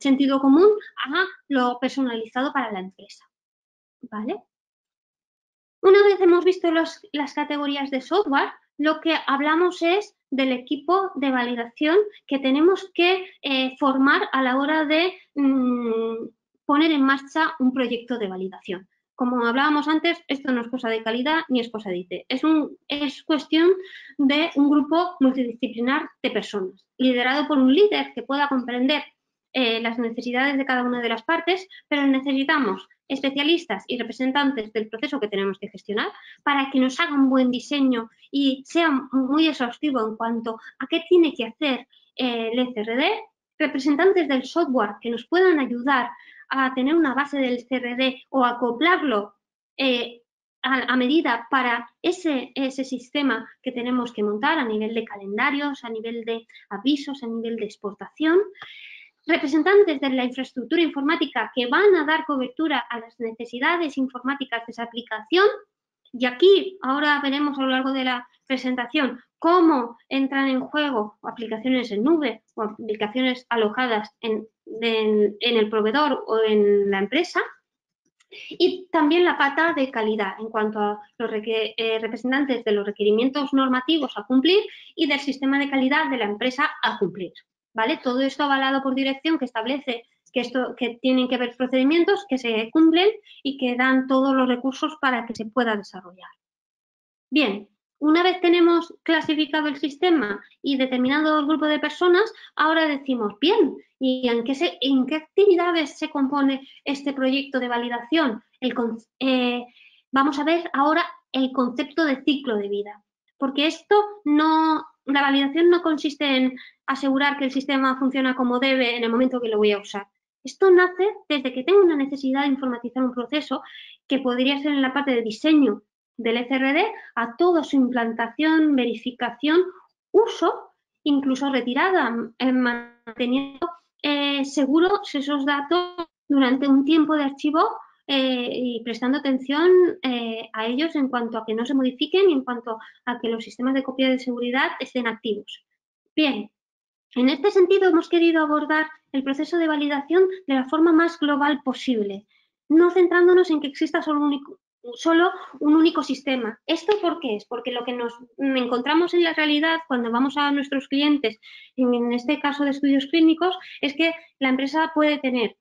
sentido común a lo personalizado para la empresa, ¿vale? Una vez hemos visto las categorías de software, lo que hablamos es del equipo de validación que tenemos que formar a la hora de poner en marcha un proyecto de validación. Como hablábamos antes, esto no es cosa de calidad ni es cosa de IT. Es cuestión de un grupo multidisciplinar de personas, liderado por un líder que pueda comprender las necesidades de cada una de las partes, pero necesitamos especialistas y representantes del proceso que tenemos que gestionar para que nos hagan un buen diseño y sea muy exhaustivo en cuanto a qué tiene que hacer el ECRD, representantes del software que nos puedan ayudar a tener una base del CRD o acoplarlo a medida para ese sistema que tenemos que montar a nivel de calendarios, a nivel de avisos, a nivel de exportación. Representantes de la infraestructura informática que van a dar cobertura a las necesidades informáticas de esa aplicación. Y aquí ahora veremos a lo largo de la presentación cómo entran en juego aplicaciones en nube o aplicaciones alojadas en el proveedor o en la empresa. Y también la pata de calidad en cuanto a los representantes de los requerimientos normativos a cumplir y del sistema de calidad de la empresa a cumplir. ¿Vale? Todo esto avalado por dirección que establece que tienen que haber procedimientos que se cumplen y que dan todos los recursos para que se pueda desarrollar. Bien, una vez tenemos clasificado el sistema y determinado el grupo de personas, ahora decimos, bien, ¿y en qué actividades se compone este proyecto de validación? Vamos a ver ahora el concepto de ciclo de vida, porque la validación no consiste en asegurar que el sistema funciona como debe en el momento que lo voy a usar. Esto nace desde que tengo una necesidad de informatizar un proceso que podría ser en la parte de diseño del ECRD a toda su implantación, verificación, uso, incluso retirada, manteniendo seguros esos datos durante un tiempo de archivo y prestando atención a ellos en cuanto a que no se modifiquen y en cuanto a que los sistemas de copia de seguridad estén activos. Bien, en este sentido hemos querido abordar el proceso de validación de la forma más global posible, no centrándonos en que exista solo un único sistema. ¿Esto por qué es? Porque lo que nos encontramos en la realidad cuando vamos a nuestros clientes, en este caso de estudios clínicos, es que la empresa puede tener,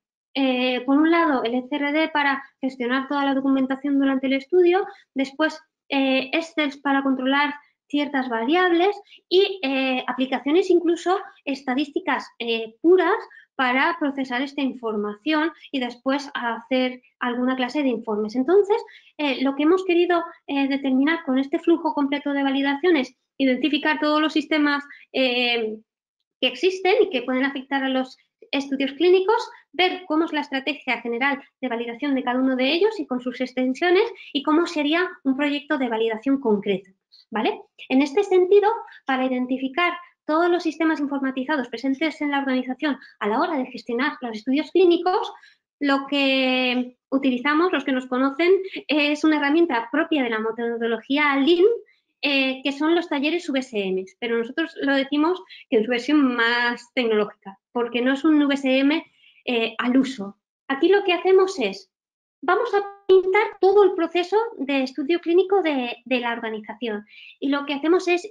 por un lado, el ECRD para gestionar toda la documentación durante el estudio, después Excel para controlar ciertas variables y aplicaciones incluso estadísticas puras para procesar esta información y después hacer alguna clase de informes. Entonces, lo que hemos querido determinar con este flujo completo de validación es identificar todos los sistemas que existen y que pueden afectar a los estudios clínicos, ver cómo es la estrategia general de validación de cada uno de ellos y con sus extensiones y cómo sería un proyecto de validación concreto, ¿vale? En este sentido, para identificar todos los sistemas informatizados presentes en la organización a la hora de gestionar los estudios clínicos, lo que utilizamos, los que nos conocen, es una herramienta propia de la metodología Lean, que son los talleres VSM, pero nosotros lo decimos que en su versión más tecnológica, porque no es un VSM al uso. Aquí lo que hacemos es vamos a pintar todo el proceso de estudio clínico de la organización. Y lo que hacemos es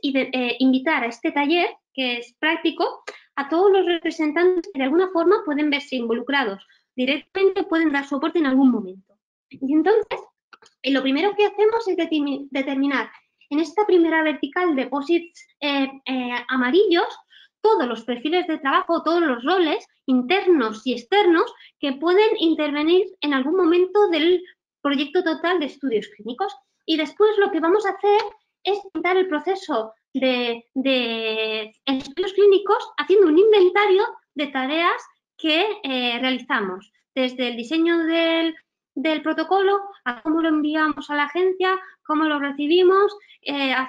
invitar a este taller, que es práctico, a todos los representantes que de alguna forma pueden verse involucrados directamente, pueden dar soporte en algún momento. Y entonces, lo primero que hacemos es determinar en esta primera vertical de posits amarillos todos los perfiles de trabajo, todos los roles internos y externos que pueden intervenir en algún momento del proyecto total de estudios clínicos. Y después lo que vamos a hacer es pintar el proceso de estudios clínicos haciendo un inventario de tareas que realizamos, desde el diseño del protocolo a cómo lo enviamos a la agencia, cómo lo recibimos,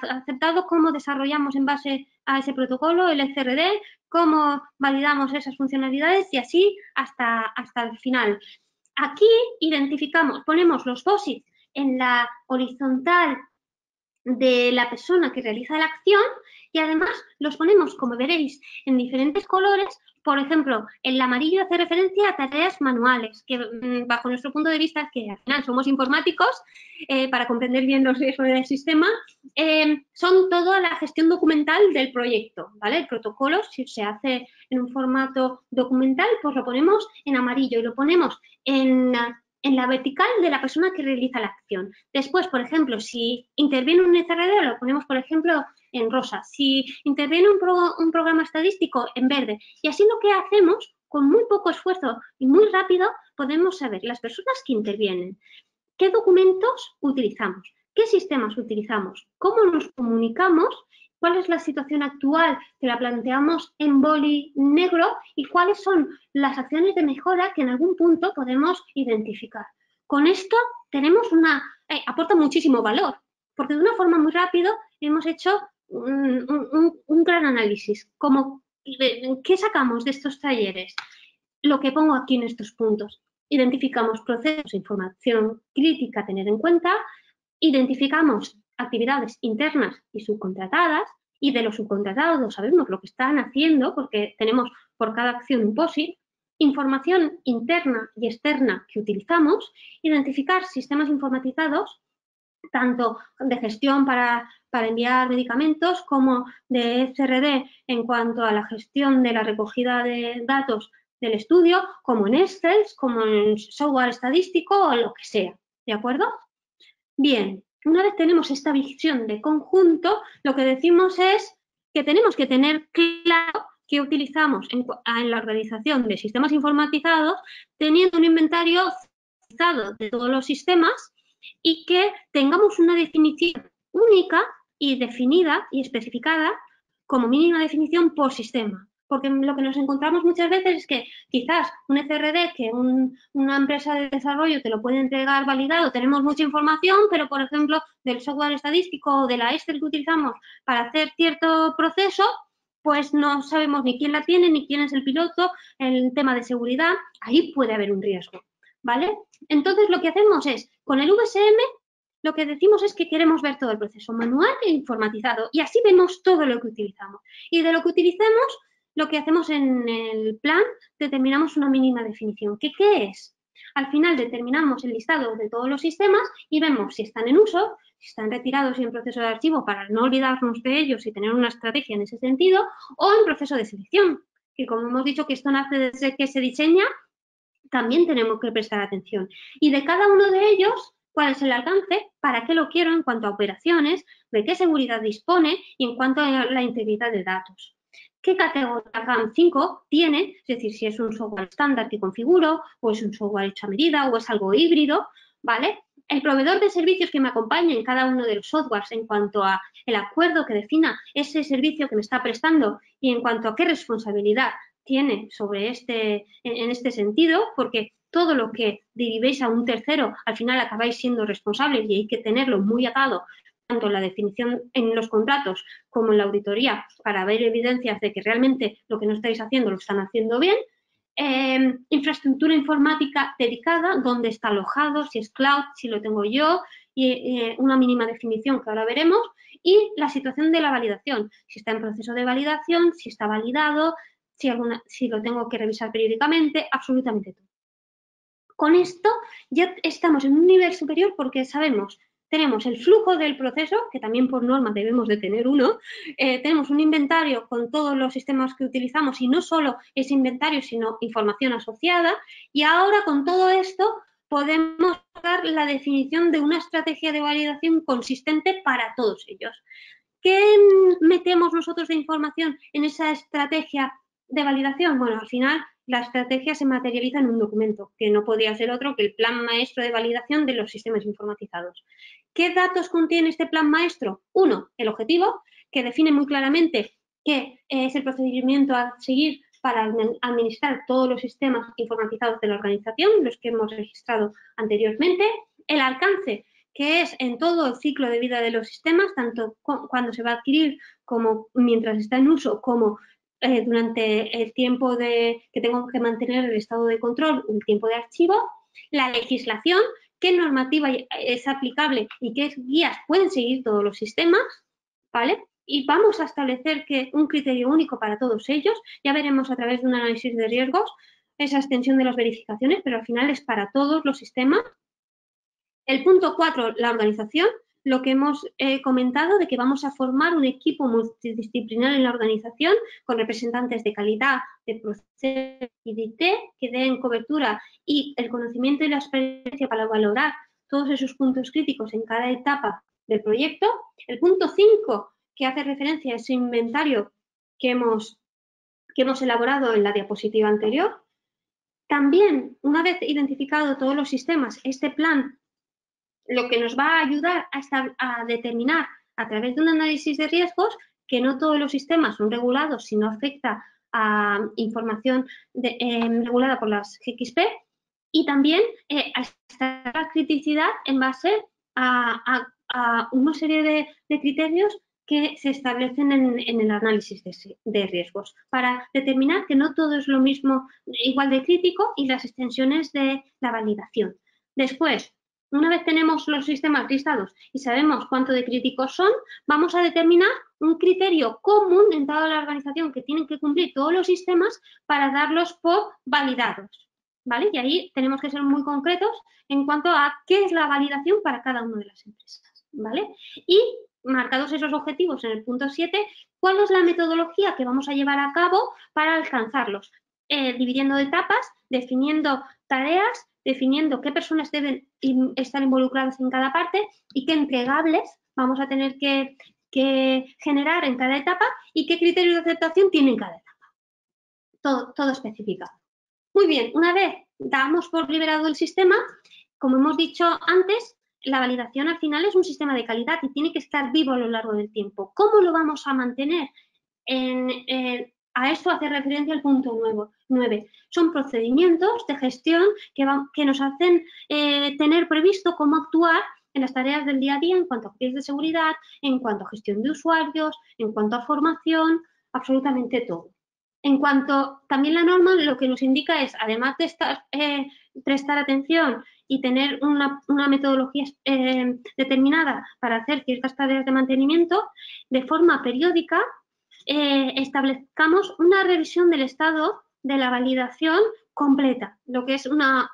aceptado, cómo desarrollamos en base a ese protocolo el ECRD, cómo validamos esas funcionalidades y así hasta el final. Aquí identificamos, ponemos los POSIT en la horizontal de la persona que realiza la acción y además los ponemos, como veréis, en diferentes colores. Por ejemplo, el amarillo hace referencia a tareas manuales, que bajo nuestro punto de vista, que al final somos informáticos, para comprender bien los riesgos del sistema, son toda la gestión documental del proyecto, ¿vale? El protocolo, si se hace en un formato documental, pues lo ponemos en amarillo y lo ponemos en la vertical de la persona que realiza la acción. Después, por ejemplo, si interviene un ECRD, lo ponemos, por ejemplo, en rosa. Si interviene un programa estadístico, en verde. Y así lo que hacemos, con muy poco esfuerzo y muy rápido, podemos saber las personas que intervienen, qué documentos utilizamos, qué sistemas utilizamos, cómo nos comunicamos, cuál es la situación actual que la planteamos en boli negro y cuáles son las acciones de mejora que en algún punto podemos identificar. Con esto tenemos aporta muchísimo valor, porque de una forma muy rápida hemos hecho un gran análisis. ¿Qué sacamos de estos talleres? Lo que pongo aquí en estos puntos. Identificamos procesos e información crítica a tener en cuenta, identificamos actividades internas y subcontratadas, y de los subcontratados sabemos lo que están haciendo porque tenemos por cada acción un POSIT, información interna y externa que utilizamos, identificar sistemas informatizados, tanto de gestión para enviar medicamentos como de ECRD en cuanto a la gestión de la recogida de datos del estudio, como en Excel, como en software estadístico o lo que sea, ¿de acuerdo? Bien, una vez tenemos esta visión de conjunto, lo que decimos es que tenemos que tener claro qué utilizamos en la organización de sistemas informatizados, teniendo un inventario de todos los sistemas y que tengamos una definición única y definida y especificada como mínima definición por sistema. Porque lo que nos encontramos muchas veces es que quizás un ECRD que una empresa de desarrollo te lo puede entregar validado, tenemos mucha información, pero por ejemplo del software estadístico o de la Excel que utilizamos para hacer cierto proceso, pues no sabemos ni quién la tiene, ni quién es el piloto, el tema de seguridad, ahí puede haber un riesgo, ¿vale? Entonces lo que hacemos es, con el VSM, lo que decimos es que queremos ver todo el proceso manual e informatizado y así vemos todo lo que utilizamos. Y de lo que utilicemos, lo que hacemos en el plan, determinamos una mínima definición. ¿Qué es? Al final determinamos el listado de todos los sistemas y vemos si están en uso, si están retirados y en proceso de archivo para no olvidarnos de ellos y tener una estrategia en ese sentido, o en proceso de selección, que como hemos dicho que esto nace desde que se diseña, también tenemos que prestar atención. Y de cada uno de ellos, cuál es el alcance, para qué lo quiero en cuanto a operaciones, de qué seguridad dispone y en cuanto a la integridad de datos. ¿Qué categoría GAM5 tiene? Es decir, si es un software estándar que configuro, o es un software hecho a medida, o es algo híbrido, ¿vale? El proveedor de servicios que me acompaña en cada uno de los softwares en cuanto a el acuerdo que defina ese servicio que me está prestando y en cuanto a qué responsabilidad tiene sobre en este sentido, porque todo lo que derivéis a un tercero, al final acabáis siendo responsables y hay que tenerlo muy atado, tanto en la definición en los contratos como en la auditoría, para ver evidencias de que realmente lo que no estáis haciendo lo están haciendo bien. Infraestructura informática dedicada, dónde está alojado, si es cloud, si lo tengo yo, y una mínima definición que ahora veremos, y la situación de la validación, si está en proceso de validación, si está validado, si lo tengo que revisar periódicamente, absolutamente todo. Con esto ya estamos en un nivel superior porque tenemos el flujo del proceso, que también por norma debemos de tener uno, tenemos un inventario con todos los sistemas que utilizamos y no solo ese inventario, sino información asociada, y ahora con todo esto podemos dar la definición de una estrategia de validación consistente para todos ellos. ¿Qué metemos nosotros de información en esa estrategia de validación? Bueno, al final la estrategia se materializa en un documento, que no podría ser otro que el plan maestro de validación de los sistemas informatizados. ¿Qué datos contiene este plan maestro? Uno, el objetivo, que define muy claramente qué es el procedimiento a seguir para administrar todos los sistemas informatizados de la organización, los que hemos registrado anteriormente. El alcance, que es en todo el ciclo de vida de los sistemas, tanto cuando se va a adquirir como mientras está en uso, como durante el tiempo que tengo que mantener el estado de control, el tiempo de archivo. La legislación, qué normativa es aplicable y qué guías pueden seguir todos los sistemas, ¿vale? Y vamos a establecer un criterio único para todos ellos. Ya veremos a través de un análisis de riesgos esa extensión de las verificaciones, pero al final es para todos los sistemas. El punto 4, la organización, lo que hemos comentado de que vamos a formar un equipo multidisciplinar en la organización con representantes de calidad, de proceso y de IT que den cobertura y el conocimiento y la experiencia para valorar todos esos puntos críticos en cada etapa del proyecto. El punto 5, que hace referencia a ese inventario que hemos elaborado en la diapositiva anterior. También, una vez identificado todos los sistemas, este plan lo que nos va a ayudar a determinar a través de un análisis de riesgos que no todos los sistemas son regulados, sino afecta a información regulada por las GXP, y también a esta criticidad en base a una serie de criterios que se establecen en el análisis de riesgos para determinar que no todo es lo mismo, igual de crítico, y las extensiones de la validación. Después, una vez tenemos los sistemas listados y sabemos cuánto de críticos son, vamos a determinar un criterio común en toda la organización que tienen que cumplir todos los sistemas para darlos por validados, ¿vale? Y ahí tenemos que ser muy concretos en cuanto a qué es la validación para cada una de las empresas, ¿vale? Y marcados esos objetivos en el punto 7, ¿cuál es la metodología que vamos a llevar a cabo para alcanzarlos? Dividiendo etapas, definiendo tareas, definiendo qué personas deben estar involucradas en cada parte y qué entregables vamos a tener que generar en cada etapa y qué criterios de aceptación tiene cada etapa. Todo especificado. Muy bien, una vez damos por liberado el sistema, como hemos dicho antes, la validación al final es un sistema de calidad y tiene que estar vivo a lo largo del tiempo. ¿Cómo lo vamos a mantener? A esto hace referencia el punto 9. Son procedimientos de gestión que nos hacen tener previsto cómo actuar en las tareas del día a día en cuanto a criterios de seguridad, en cuanto a gestión de usuarios, en cuanto a formación, absolutamente todo. En cuanto también la norma lo que nos indica es, además de prestar atención y tener una metodología determinada para hacer ciertas tareas de mantenimiento, de forma periódica establezcamos una revisión del estado de la validación completa, lo que es una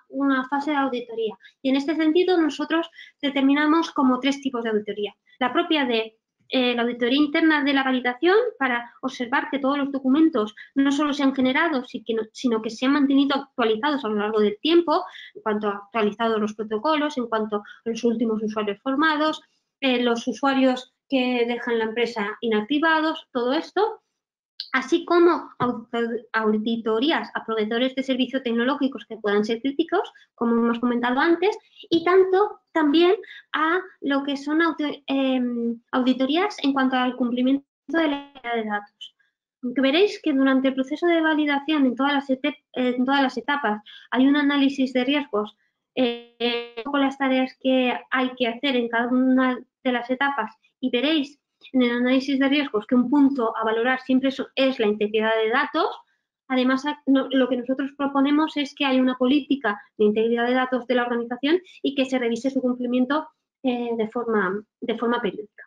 fase de auditoría. Y en este sentido nosotros determinamos como 3 tipos de auditoría. La propia de la auditoría interna de la validación para observar que todos los documentos no solo se han generado, sino que se han mantenido actualizados a lo largo del tiempo, en cuanto a actualizados los protocolos, en cuanto a los últimos usuarios formados, los usuarios que dejan la empresa inactivados, todo esto, así como auditorías a proveedores de servicios tecnológicos que puedan ser críticos, como hemos comentado antes, y también a lo que son auditorías en cuanto al cumplimiento de la calidad de datos. Aunque veréis que durante el proceso de validación en todas las etapas hay un análisis de riesgos con las tareas que hay que hacer en cada una de las etapas, y veréis en el análisis de riesgos que un punto a valorar siempre es la integridad de datos. Además, lo que nosotros proponemos es que haya una política de integridad de datos de la organización y que se revise su cumplimiento de forma periódica.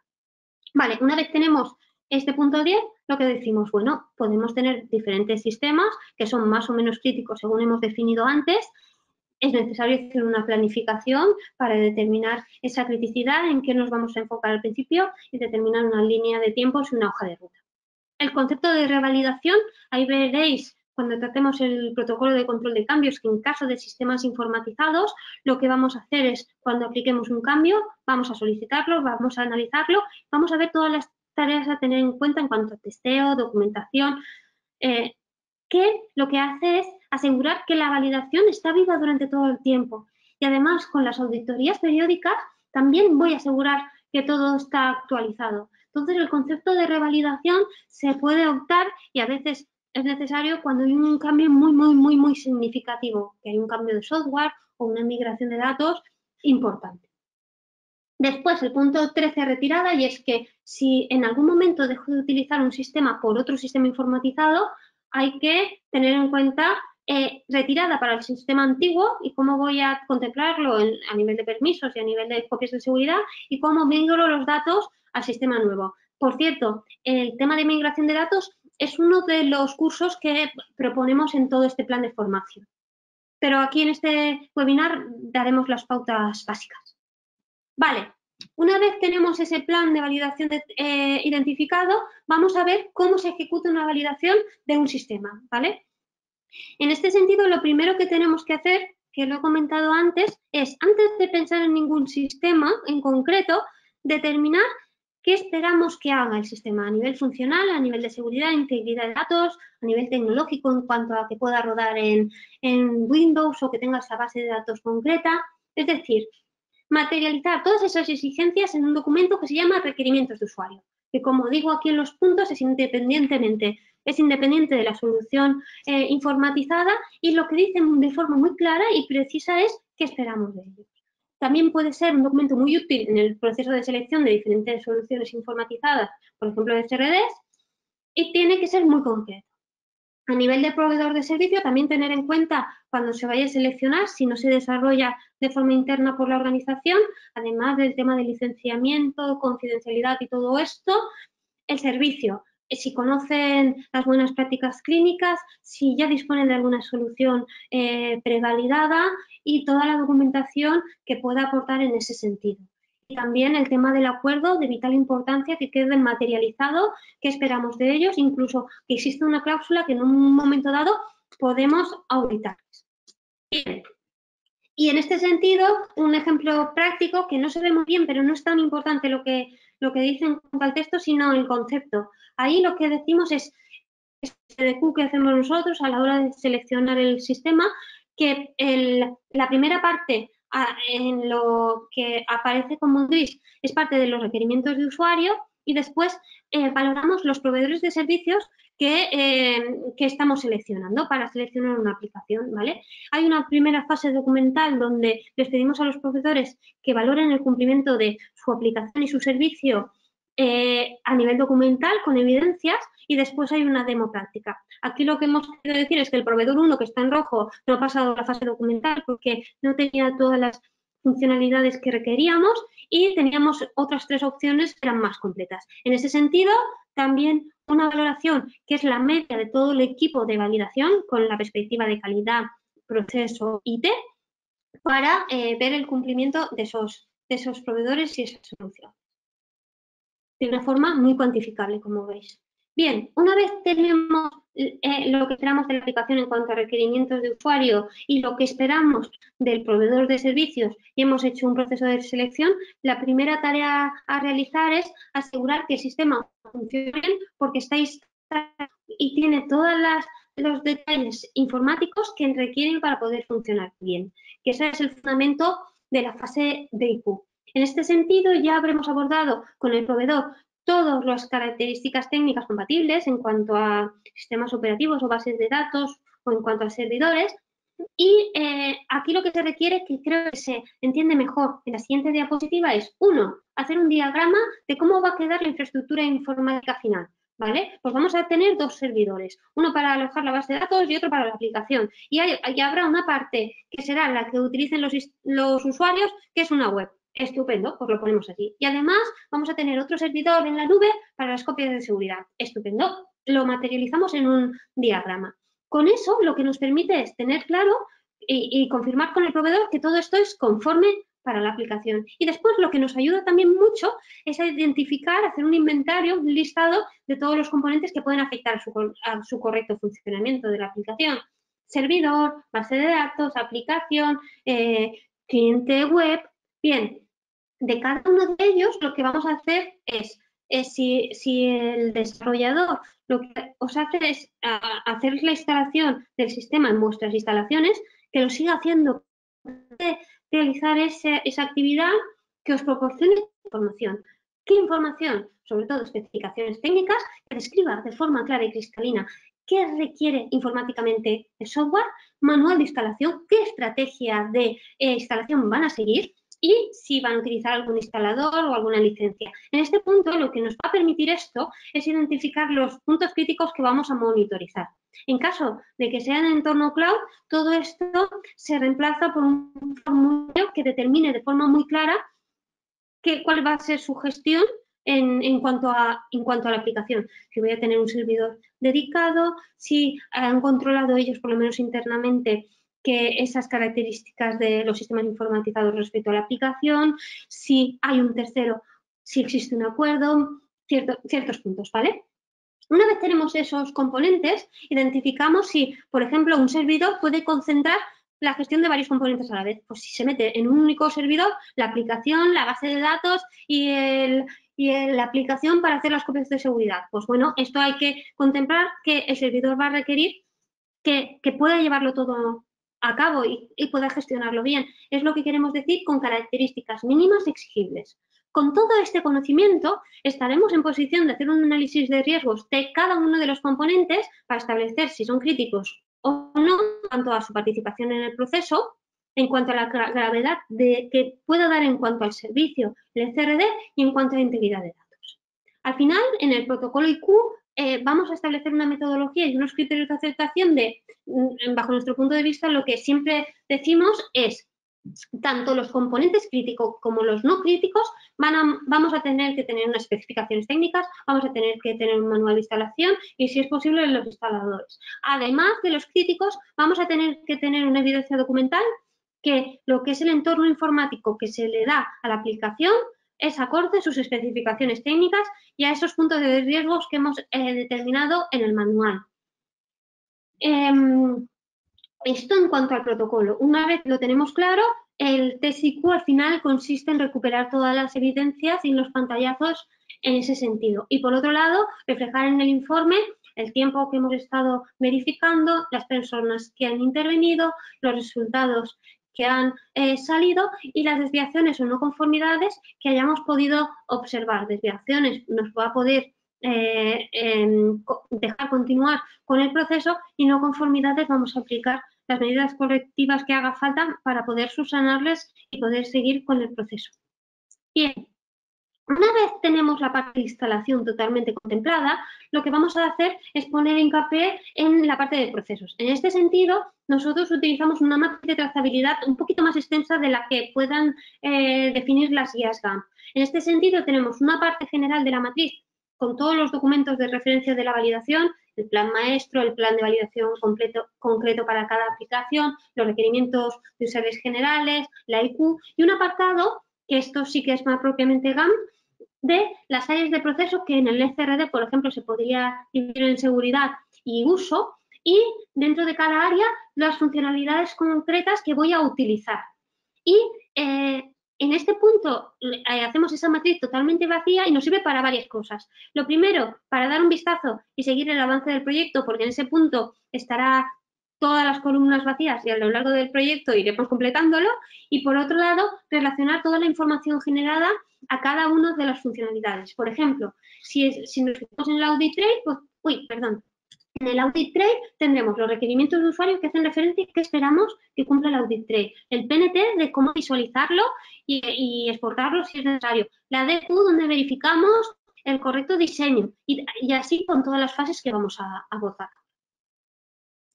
Vale, una vez tenemos este punto 10, lo que decimos, bueno, podemos tener diferentes sistemas que son más o menos críticos según hemos definido antes, es necesario hacer una planificación para determinar esa criticidad, en qué nos vamos a enfocar al principio y determinar una línea de tiempos y una hoja de ruta. El concepto de revalidación, ahí veréis cuando tratemos el protocolo de control de cambios, que en caso de sistemas informatizados, lo que vamos a hacer es, cuando apliquemos un cambio, vamos a solicitarlo, vamos a analizarlo, vamos a ver todas las tareas a tener en cuenta en cuanto a testeo, documentación, que lo que hace es asegurar que la validación está viva durante todo el tiempo. Y además, con las auditorías periódicas, también voy a asegurar que todo está actualizado. Entonces, el concepto de revalidación se puede optar y a veces es necesario cuando hay un cambio muy significativo, que hay un cambio de software o una migración de datos importante. Después, el punto 13, retirada, y es que si en algún momento dejo de utilizar un sistema por otro sistema informatizado, hay que tener en cuenta retirada para el sistema antiguo y cómo voy a contemplarlo a nivel de permisos y a nivel de copias de seguridad y cómo migro los datos al sistema nuevo. Por cierto, el tema de migración de datos es uno de los cursos que proponemos en todo este plan de formación. Pero aquí en este webinar daremos las pautas básicas. Vale, una vez tenemos ese plan de validación identificado, vamos a ver cómo se ejecuta una validación de un sistema, ¿vale? En este sentido, lo primero que tenemos que hacer, que lo he comentado antes, es, antes de pensar en ningún sistema en concreto, determinar qué esperamos que haga el sistema a nivel funcional, a nivel de seguridad, integridad de datos, a nivel tecnológico en cuanto a que pueda rodar en Windows o que tenga esa base de datos concreta. Es decir, materializar todas esas exigencias en un documento que se llama requerimientos de usuario, que como digo aquí en los puntos es independiente de la solución informatizada y lo que dicen de forma muy clara y precisa es qué esperamos de ellos. También puede ser un documento muy útil en el proceso de selección de diferentes soluciones informatizadas, por ejemplo de SRDs, y tiene que ser muy concreto. A nivel de proveedor de servicio, también tener en cuenta cuando se vaya a seleccionar, si no se desarrolla de forma interna por la organización, además del tema de licenciamiento, confidencialidad y todo esto, el servicio. Si conocen las buenas prácticas clínicas, si ya disponen de alguna solución prevalidada y toda la documentación que pueda aportar en ese sentido. Y también el tema del acuerdo de vital importancia que quede materializado, qué esperamos de ellos, incluso que exista una cláusula que en un momento dado podemos auditarles. Bien. Y en este sentido, un ejemplo práctico que no se ve muy bien, pero no es tan importante lo que dicen en el texto, sino el concepto. Ahí lo que decimos es SDQ que hacemos nosotros a la hora de seleccionar el sistema, que la primera parte en lo que aparece como gris es parte de los requerimientos de usuario y después valoramos los proveedores de servicios que estamos seleccionando para seleccionar una aplicación, ¿vale? Hay una primera fase documental donde les pedimos a los proveedores que valoren el cumplimiento de su aplicación y su servicio a nivel documental con evidencias y después hay una demo práctica. Aquí lo que hemos querido decir es que el proveedor 1 que está en rojo no ha pasado la fase documental porque no tenía todas las funcionalidades que requeríamos y teníamos otras 3 opciones que eran más completas. En ese sentido, también una valoración que es la media de todo el equipo de validación con la perspectiva de calidad, proceso IT para ver el cumplimiento de esos proveedores y esas soluciones. De una forma muy cuantificable, como veis. Bien, una vez tenemos lo que esperamos de la aplicación en cuanto a requerimientos de usuario y lo que esperamos del proveedor de servicios y hemos hecho un proceso de selección, la primera tarea a realizar es asegurar que el sistema funcione bien porque está instalado y tiene todos los detalles informáticos que requieren para poder funcionar bien, que ese es el fundamento de la fase de IQ. En este sentido, ya habremos abordado con el proveedor todas las características técnicas compatibles en cuanto a sistemas operativos o bases de datos o en cuanto a servidores. Y aquí lo que se requiere, que creo que se entiende mejor en la siguiente diapositiva, es, 1, hacer un diagrama de cómo va a quedar la infraestructura informática final. ¿Vale? Pues vamos a tener 2 servidores, uno para alojar la base de datos y otro para la aplicación. Y habrá una parte que será la que utilicen los usuarios, que es una web. Estupendo, pues lo ponemos aquí. Y además vamos a tener otro servidor en la nube para las copias de seguridad. Estupendo, lo materializamos en un diagrama. Con eso lo que nos permite es tener claro y confirmar con el proveedor que todo esto es conforme para la aplicación. Y después lo que nos ayuda también mucho es a identificar, hacer un inventario, un listado de todos los componentes que pueden afectar a su correcto funcionamiento de la aplicación. Servidor, base de datos, aplicación, cliente web. Bien, de cada uno de ellos lo que vamos a hacer es, si el desarrollador lo que os hace es hacer la instalación del sistema en vuestras instalaciones, que lo siga haciendo, realizar esa actividad, que os proporcione información. ¿Qué información? Sobre todo especificaciones técnicas que describa de forma clara y cristalina qué requiere informáticamente el software, manual de instalación, qué estrategia de instalación van a seguir y si van a utilizar algún instalador o alguna licencia. En este punto, lo que nos va a permitir esto es identificar los puntos críticos que vamos a monitorizar. En caso de que sea en entorno cloud, todo esto se reemplaza por un formulario que determine de forma muy clara cuál va a ser su gestión en cuanto a la aplicación. Si voy a tener un servidor dedicado, si han controlado ellos, por lo menos internamente, que esas características de los sistemas informatizados respecto a la aplicación, si hay un tercero, si existe un acuerdo, ciertos puntos, ¿vale? Una vez tenemos esos componentes, identificamos si, por ejemplo, un servidor puede concentrar la gestión de varios componentes a la vez. Pues si se mete en un único servidor, la aplicación, la base de datos y la aplicación para hacer las copias de seguridad. Pues bueno, esto hay que contemplar que el servidor va a requerir que pueda llevarlo todo a cabo y pueda gestionarlo bien. Es lo que queremos decir con características mínimas exigibles. Con todo este conocimiento, estaremos en posición de hacer un análisis de riesgos de cada uno de los componentes para establecer si son críticos o no, en cuanto a su participación en el proceso, en cuanto a la gravedad que pueda dar en cuanto al servicio, el CRD y en cuanto a la integridad de datos. Al final, en el protocolo IQ, vamos a establecer una metodología y unos criterios de aceptación bajo nuestro punto de vista, lo que siempre decimos es tanto los componentes críticos como los no críticos vamos a tener que tener unas especificaciones técnicas, vamos a tener que tener un manual de instalación y, si es posible, los instaladores. Además de los críticos, vamos a tener que tener una evidencia documental que lo que es el entorno informático que se le da a la aplicación es acorde a sus especificaciones técnicas y a esos puntos de riesgos que hemos determinado en el manual. Esto en cuanto al protocolo. Una vez lo tenemos claro, el test IQ al final consiste en recuperar todas las evidencias y los pantallazos en ese sentido. Y por otro lado, reflejar en el informe el tiempo que hemos estado verificando, las personas que han intervenido, los resultados que han salido y las desviaciones o no conformidades que hayamos podido observar. Desviaciones nos va a poder dejar continuar con el proceso y no conformidades vamos a aplicar las medidas correctivas que haga falta para poder subsanarles y poder seguir con el proceso. Bien, una vez tenemos la parte de instalación totalmente contemplada, lo que vamos a hacer es poner hincapié en la parte de procesos. En este sentido, nosotros utilizamos una matriz de trazabilidad un poquito más extensa de la que puedan definir las guías GAMP. En este sentido, tenemos una parte general de la matriz con todos los documentos de referencia de la validación, el plan maestro, el plan de validación concreto para cada aplicación, los requerimientos de usuarios generales, la IQ y un apartado, que esto sí que es más propiamente GAMP, de las áreas de proceso que en el ECRD, por ejemplo, se podría dividir en seguridad y uso, y dentro de cada área las funcionalidades concretas que voy a utilizar. Y en este punto hacemos esa matriz totalmente vacía y nos sirve para varias cosas. Lo primero, para dar un vistazo y seguir el avance del proyecto, porque en ese punto estará todas las columnas vacías y a lo largo del proyecto iremos completándolo. Y por otro lado, relacionar toda la información generada a cada una de las funcionalidades. Por ejemplo, si nos fijamos en el audit trail, pues, en el audit trail tendremos los requerimientos de usuario que hacen referencia y que esperamos que cumpla el audit trail. El PNT de cómo visualizarlo y exportarlo si es necesario. La DQ donde verificamos el correcto diseño y así con todas las fases que vamos a abordar.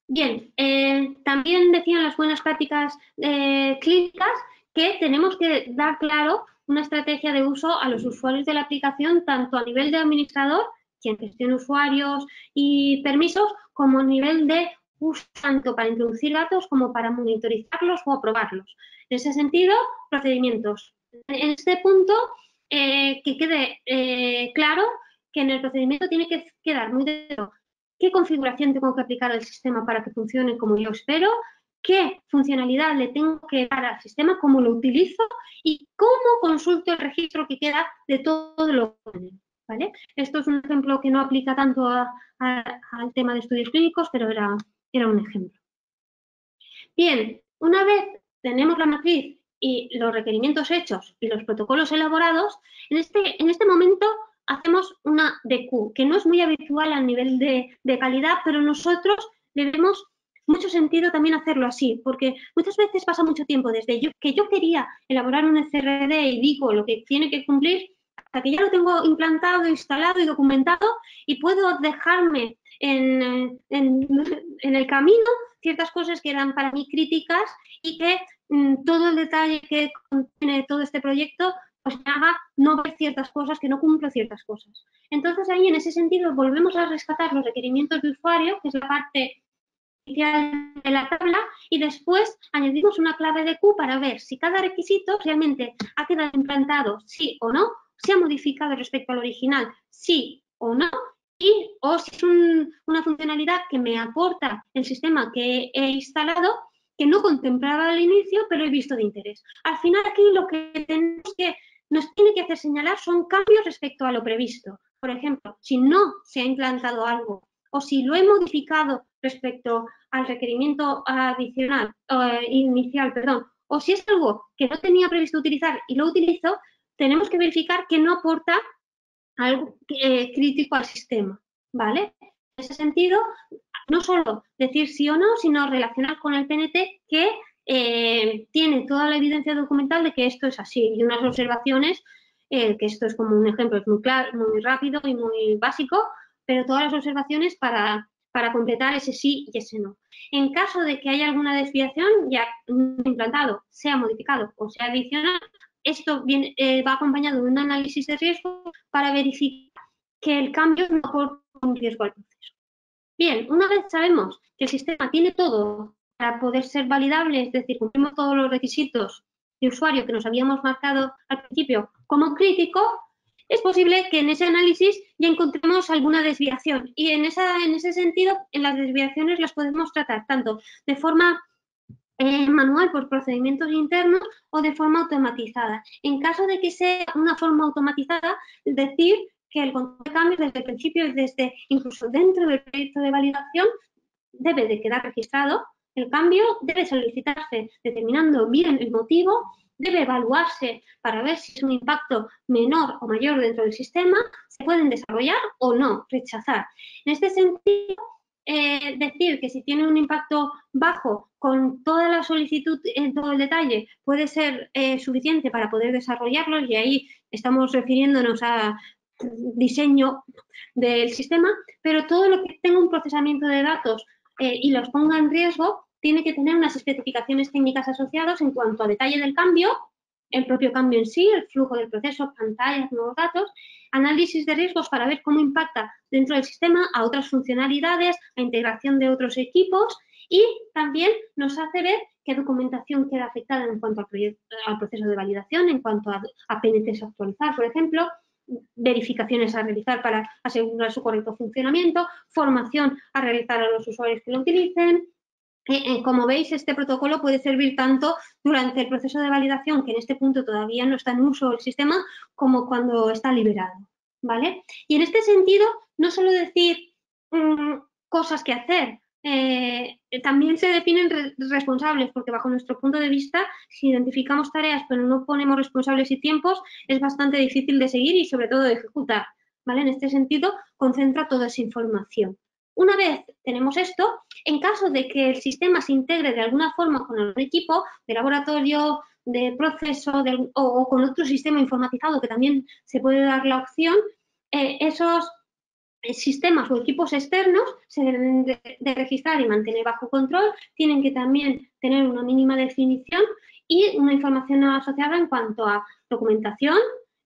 Bien, también decían las buenas prácticas clínicas que tenemos que dar claro una estrategia de uso a los usuarios de la aplicación, tanto a nivel de administrador, quien gestiona usuarios y permisos, como a nivel de uso tanto para introducir datos como para monitorizarlos o aprobarlos. En ese sentido, procedimientos. En este punto, que quede claro que en el procedimiento tiene que quedar muy claro qué configuración tengo que aplicar al sistema para que funcione como yo espero, qué funcionalidad le tengo que dar al sistema, cómo lo utilizo y cómo consulto el registro que queda de todo lo que pone, ¿vale? Esto es un ejemplo que no aplica tanto al tema de estudios clínicos, pero era un ejemplo. Bien, una vez tenemos la matriz y los requerimientos hechos y los protocolos elaborados, en este momento hacemos una DQ, que no es muy habitual a nivel de calidad, pero nosotros le vemos mucho sentido también hacerlo así, porque muchas veces pasa mucho tiempo desde que yo quería elaborar un CRD y digo lo que tiene que cumplir, hasta que ya lo tengo implantado, instalado y documentado y puedo dejarme en el camino ciertas cosas que eran para mí críticas y que todo el detalle que contiene todo este proyecto pues me haga no ver ciertas cosas, que no cumplo ciertas cosas. Entonces ahí en ese sentido volvemos a rescatar los requerimientos de usuario, que es la parte inicial de la tabla, y después añadimos una clave de Q para ver si cada requisito realmente ha quedado implantado, sí o no, se ha modificado respecto al original, sí o no, o si es una funcionalidad que me aporta el sistema que he instalado, que no contemplaba al inicio, pero he visto de interés. Al final aquí lo que nos tiene que hacer señalar son cambios respecto a lo previsto. Por ejemplo, si no se ha implantado algo o si lo he modificado respecto al requerimiento adicional, inicial, perdón, o si es algo que no tenía previsto utilizar y lo utilizo, tenemos que verificar que no aporta algo crítico al sistema, ¿vale? En ese sentido, no solo decir sí o no, sino relacionar con el PNT que tiene toda la evidencia documental de que esto es así y unas observaciones, que esto es como un ejemplo, es muy claro, muy rápido y muy básico, pero todas las observaciones para completar ese sí y ese no. En caso de que haya alguna desviación, ya implantado, sea modificado o sea adicional, esto va acompañado de un análisis de riesgo para verificar que el cambio no aporta un riesgo al proceso. Bien, una vez sabemos que el sistema tiene todo para poder ser validable, es decir, cumplimos todos los requisitos de usuario que nos habíamos marcado al principio como crítico, es posible que en ese análisis ya encontremos alguna desviación y en ese sentido, en las desviaciones las podemos tratar tanto de forma manual por procedimientos internos o de forma automatizada. En caso de que sea una forma automatizada, decir que el control de cambios desde el principio, desde incluso dentro del proyecto de validación, debe de quedar registrado. El cambio debe solicitarse determinando bien el motivo, debe evaluarse para ver si es un impacto menor o mayor dentro del sistema, se pueden desarrollar o no, rechazar. En este sentido, decir que si tiene un impacto bajo con toda la solicitud en todo el detalle puede ser suficiente para poder desarrollarlos y ahí estamos refiriéndonos a diseño del sistema, pero todo lo que tenga un procesamiento de datos y los ponga en riesgo tiene que tener unas especificaciones técnicas asociadas en cuanto a detalle del cambio, el propio cambio en sí, el flujo del proceso, pantallas, nuevos datos, análisis de riesgos para ver cómo impacta dentro del sistema a otras funcionalidades, a integración de otros equipos y también nos hace ver qué documentación queda afectada en cuanto al proceso de validación, en cuanto a PNTs a actualizar, por ejemplo, verificaciones a realizar para asegurar su correcto funcionamiento, formación a realizar a los usuarios que lo utilicen. Como veis, este protocolo puede servir tanto durante el proceso de validación, que en este punto todavía no está en uso el sistema, como cuando está liberado, ¿vale? Y en este sentido, no solo decir cosas que hacer, también se definen responsables, porque bajo nuestro punto de vista, si identificamos tareas pero no ponemos responsables y tiempos, es bastante difícil de seguir y sobre todo de ejecutar, ¿vale? En este sentido, concentra toda esa información. Una vez tenemos esto, en caso de que el sistema se integre de alguna forma con el equipo de laboratorio, de proceso o con otro sistema informatizado que también se puede dar la opción, esos sistemas o equipos externos se deben de registrar y mantener bajo control, tienen que también tener una mínima definición y una información asociada en cuanto a documentación,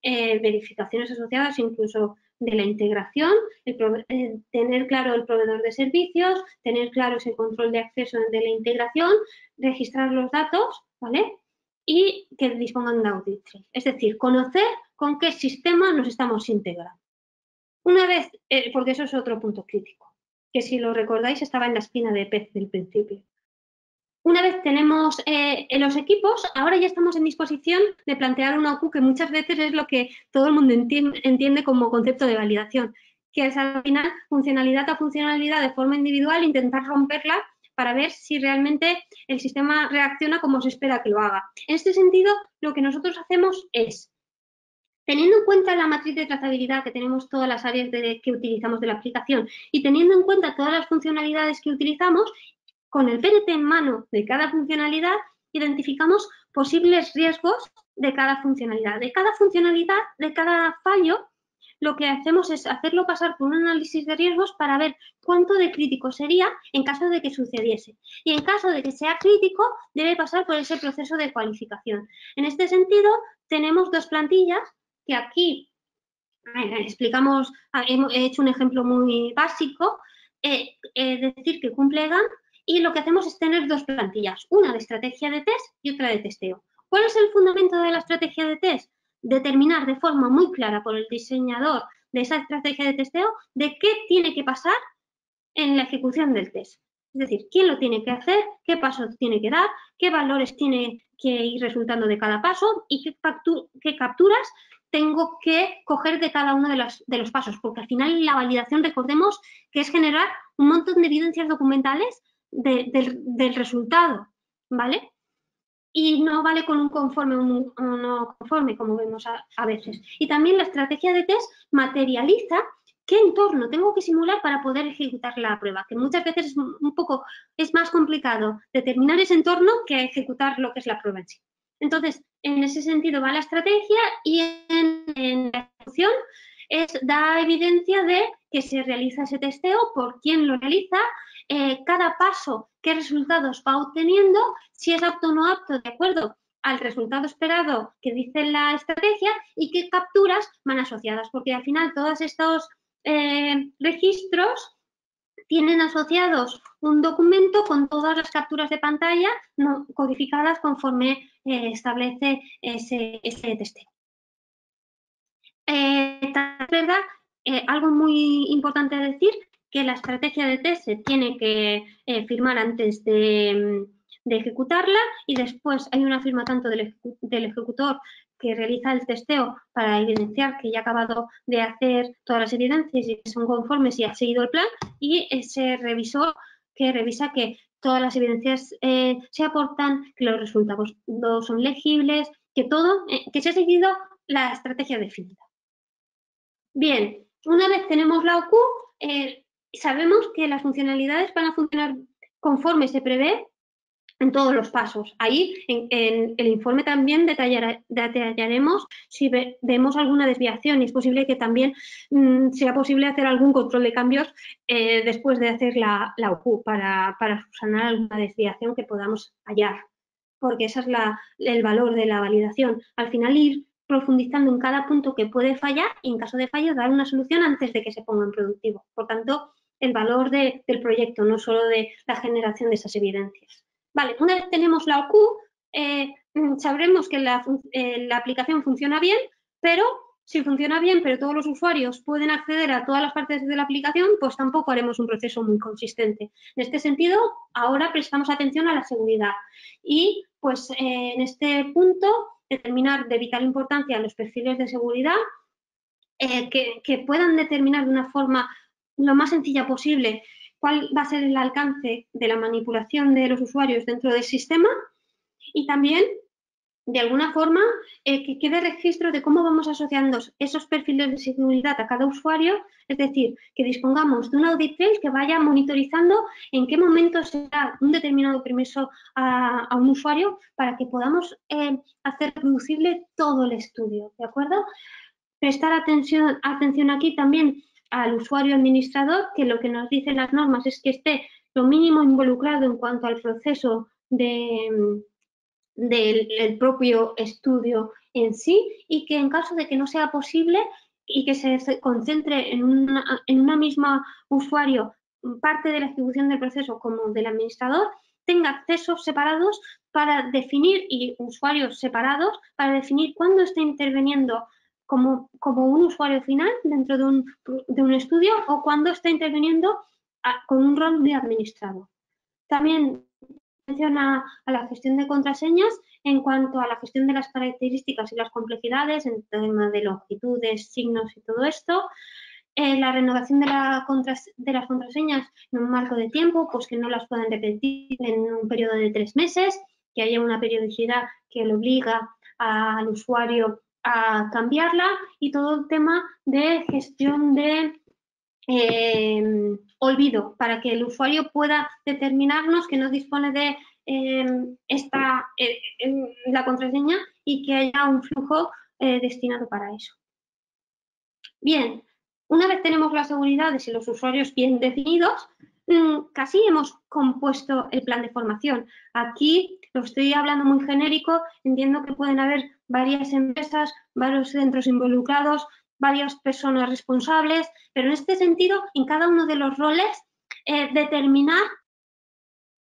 verificaciones asociadas, incluso de la integración, tener claro el proveedor de servicios, tener claro ese control de acceso de la integración, registrar los datos, ¿vale? Y que dispongan de audit trail. Es decir, conocer con qué sistema nos estamos integrando. Una vez, porque eso es otro punto crítico, que si lo recordáis estaba en la espina de pez del principio. Una vez tenemos los equipos, ahora ya estamos en disposición de plantear una OQ, que muchas veces es lo que todo el mundo entiende como concepto de validación, que es al final funcionalidad a funcionalidad de forma individual, intentar romperla para ver si realmente el sistema reacciona como se espera que lo haga. En este sentido, lo que nosotros hacemos es, teniendo en cuenta la matriz de trazabilidad que tenemos todas las áreas que utilizamos de la aplicación y teniendo en cuenta todas las funcionalidades que utilizamos, con el PNT en mano de cada funcionalidad, identificamos posibles riesgos de cada funcionalidad. De cada fallo, lo que hacemos es hacerlo pasar por un análisis de riesgos para ver cuánto de crítico sería en caso de que sucediese. Y en caso de que sea crítico, debe pasar por ese proceso de cualificación. En este sentido, tenemos dos plantillas que aquí explicamos, he hecho un ejemplo muy básico, decir que cumple GAN, y lo que hacemos es tener dos plantillas, una de estrategia de test y otra de testeo. ¿Cuál es el fundamento de la estrategia de test? Determinar de forma muy clara por el diseñador de esa estrategia de testeo de qué tiene que pasar en la ejecución del test. Es decir, quién lo tiene que hacer, qué pasos tiene que dar, qué valores tiene que ir resultando de cada paso y qué capturas tengo que coger de cada uno de los pasos, porque al final la validación, recordemos, que es generar un montón de evidencias documentales del resultado, ¿vale? Y no vale con un conforme o un no conforme, como vemos a veces. Y también la estrategia de test materializa qué entorno tengo que simular para poder ejecutar la prueba, que muchas veces es más complicado determinar ese entorno que ejecutar lo que es la prueba en sí. Entonces, en ese sentido va la estrategia, y en la ejecución da evidencia de que se realiza ese testeo, por quién lo realiza, cada paso, qué resultados va obteniendo, si es apto o no apto de acuerdo al resultado esperado que dice la estrategia, y qué capturas van asociadas, porque al final todos estos registros tienen asociados un documento con todas las capturas de pantalla codificadas conforme establece ese testeo. Es verdad, algo muy importante a decir, que la estrategia de test se tiene que firmar antes de ejecutarla, y después hay una firma tanto del ejecutor que realiza el testeo para evidenciar que ya ha acabado de hacer todas las evidencias y que son conformes y ha seguido el plan, y ese revisor que revisa que todas las evidencias se aportan, que los resultados son legibles, que que se ha seguido la estrategia definida. Bien, una vez tenemos la OQ, sabemos que las funcionalidades van a funcionar conforme se prevé en todos los pasos. Ahí en el informe también detallaremos si vemos alguna desviación, y es posible que también sea posible hacer algún control de cambios después de hacer la OQ para subsanar alguna desviación que podamos hallar, porque ese es el valor de la validación. Al final, ir profundizando en cada punto que puede fallar, y en caso de fallo dar una solución antes de que se ponga en productivo. Por tanto, el valor del proyecto, no solo de la generación de esas evidencias. Vale, una vez tenemos la OQ, sabremos que la aplicación funciona bien, pero si funciona bien, pero todos los usuarios pueden acceder a todas las partes de la aplicación, pues tampoco haremos un proceso muy consistente. En este sentido, ahora prestamos atención a la seguridad. Y pues en este punto, determinar de vital importancia los perfiles de seguridad que puedan determinar de una forma lo más sencilla posible cuál va a ser el alcance de la manipulación de los usuarios dentro del sistema, y también, de alguna forma, que quede registro de cómo vamos asociando esos perfiles de seguridad a cada usuario, es decir, que dispongamos de un audit trail que vaya monitorizando en qué momento se da un determinado permiso a un usuario para que podamos hacer reproducible todo el estudio, ¿de acuerdo? Prestar atención aquí también al usuario administrador, que lo que nos dicen las normas es que esté lo mínimo involucrado en cuanto al proceso del propio estudio en sí, y que en caso de que no sea posible, y que se concentre en una misma usuario parte de la ejecución del proceso como del administrador, tenga accesos separados para definir y usuarios separados para definir cuándo está interviniendo como un usuario final dentro de un estudio o cuándo está interviniendo con un rol de administrador. También menciona a la gestión de contraseñas en cuanto a la gestión de las características y las complejidades en tema de longitudes, signos y todo esto. La renovación de las contraseñas en un marco de tiempo, pues que no las puedan repetir en un periodo de 3 meses, que haya una periodicidad que le obliga al usuario a cambiarla y todo el tema de gestión de olvido para que el usuario pueda determinarnos que no dispone de la contraseña y que haya un flujo destinado para eso. Bien, una vez tenemos las seguridades y los usuarios bien definidos, casi hemos compuesto el plan de formación. Aquí lo estoy hablando muy genérico, entiendo que pueden haber varias empresas, varios centros involucrados, varias personas responsables, pero en este sentido, en cada uno de los roles, determinar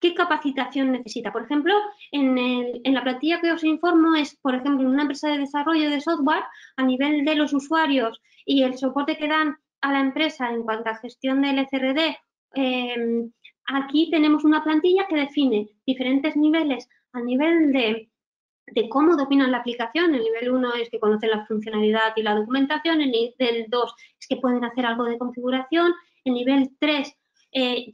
qué capacitación necesita. Por ejemplo, en la plantilla que os informo es, por ejemplo, en una empresa de desarrollo de software, a nivel de los usuarios y el soporte que dan a la empresa en cuanto a gestión del ECRD, aquí tenemos una plantilla que define diferentes niveles a nivel de cómo dominan la aplicación. El nivel 1 es que conocen la funcionalidad y la documentación, el nivel 2 es que pueden hacer algo de configuración, el nivel 3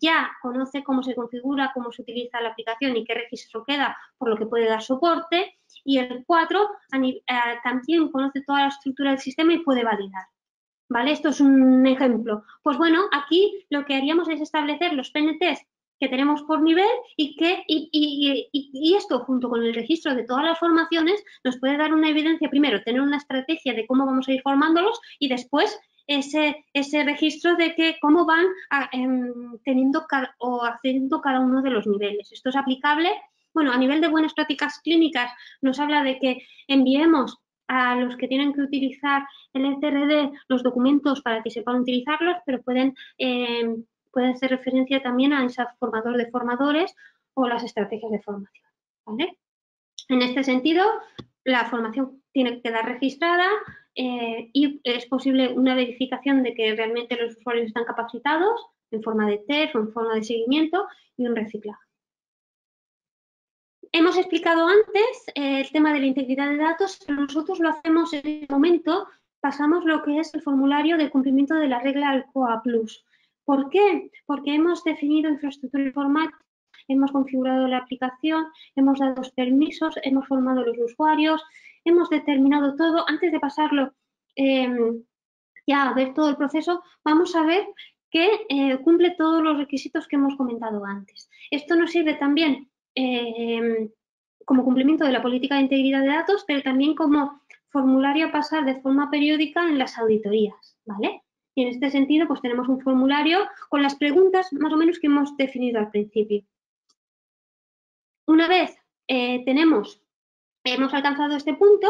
ya conoce cómo se configura, cómo se utiliza la aplicación y qué registro queda, por lo que puede dar soporte, y el 4 también conoce toda la estructura del sistema y puede validar. ¿Vale? Esto es un ejemplo. Pues bueno, aquí lo que haríamos es establecer los PNTs que tenemos por nivel y esto junto con el registro de todas las formaciones nos puede dar una evidencia, primero, tener una estrategia de cómo vamos a ir formándolos y después ese registro de que cómo van teniendo o accediendo cada uno de los niveles. Esto es aplicable, bueno, a nivel de buenas prácticas clínicas nos habla de que enviemos a los que tienen que utilizar el ECRD los documentos para que sepan utilizarlos, pero puede hacer referencia también a ese formador de formadores o las estrategias de formación, ¿vale? En este sentido, la formación tiene que quedar registrada y es posible una verificación de que realmente los usuarios están capacitados en forma de test o en forma de seguimiento y un reciclaje. Hemos explicado antes el tema de la integridad de datos, pero nosotros lo hacemos en este momento, pasamos lo que es el formulario de cumplimiento de la regla Alcoa Plus. ¿Por qué? Porque hemos definido infraestructura informática, hemos configurado la aplicación, hemos dado los permisos, hemos formado a los usuarios, hemos determinado todo. Antes de pasarlo ya a ver todo el proceso, vamos a ver que cumple todos los requisitos que hemos comentado antes. Esto nos sirve también como cumplimiento de la política de integridad de datos, pero también como formulario a pasar de forma periódica en las auditorías, ¿vale? Y en este sentido, pues tenemos un formulario con las preguntas más o menos que hemos definido al principio. Una vez hemos alcanzado este punto,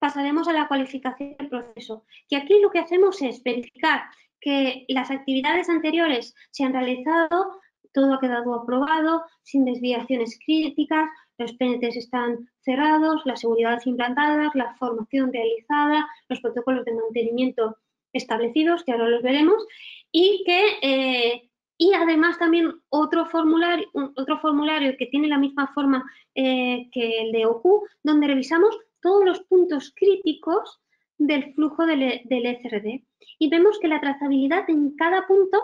pasaremos a la cualificación del proceso. Y aquí lo que hacemos es verificar que las actividades anteriores se han realizado, todo ha quedado aprobado, sin desviaciones críticas, los PNTs están cerrados, las seguridades implantadas, la formación realizada, los protocolos de mantenimiento establecidos, que ahora los veremos, y además también otro formulario que tiene la misma forma que el de OQ, donde revisamos todos los puntos críticos del flujo del ECRD y vemos que la trazabilidad en cada punto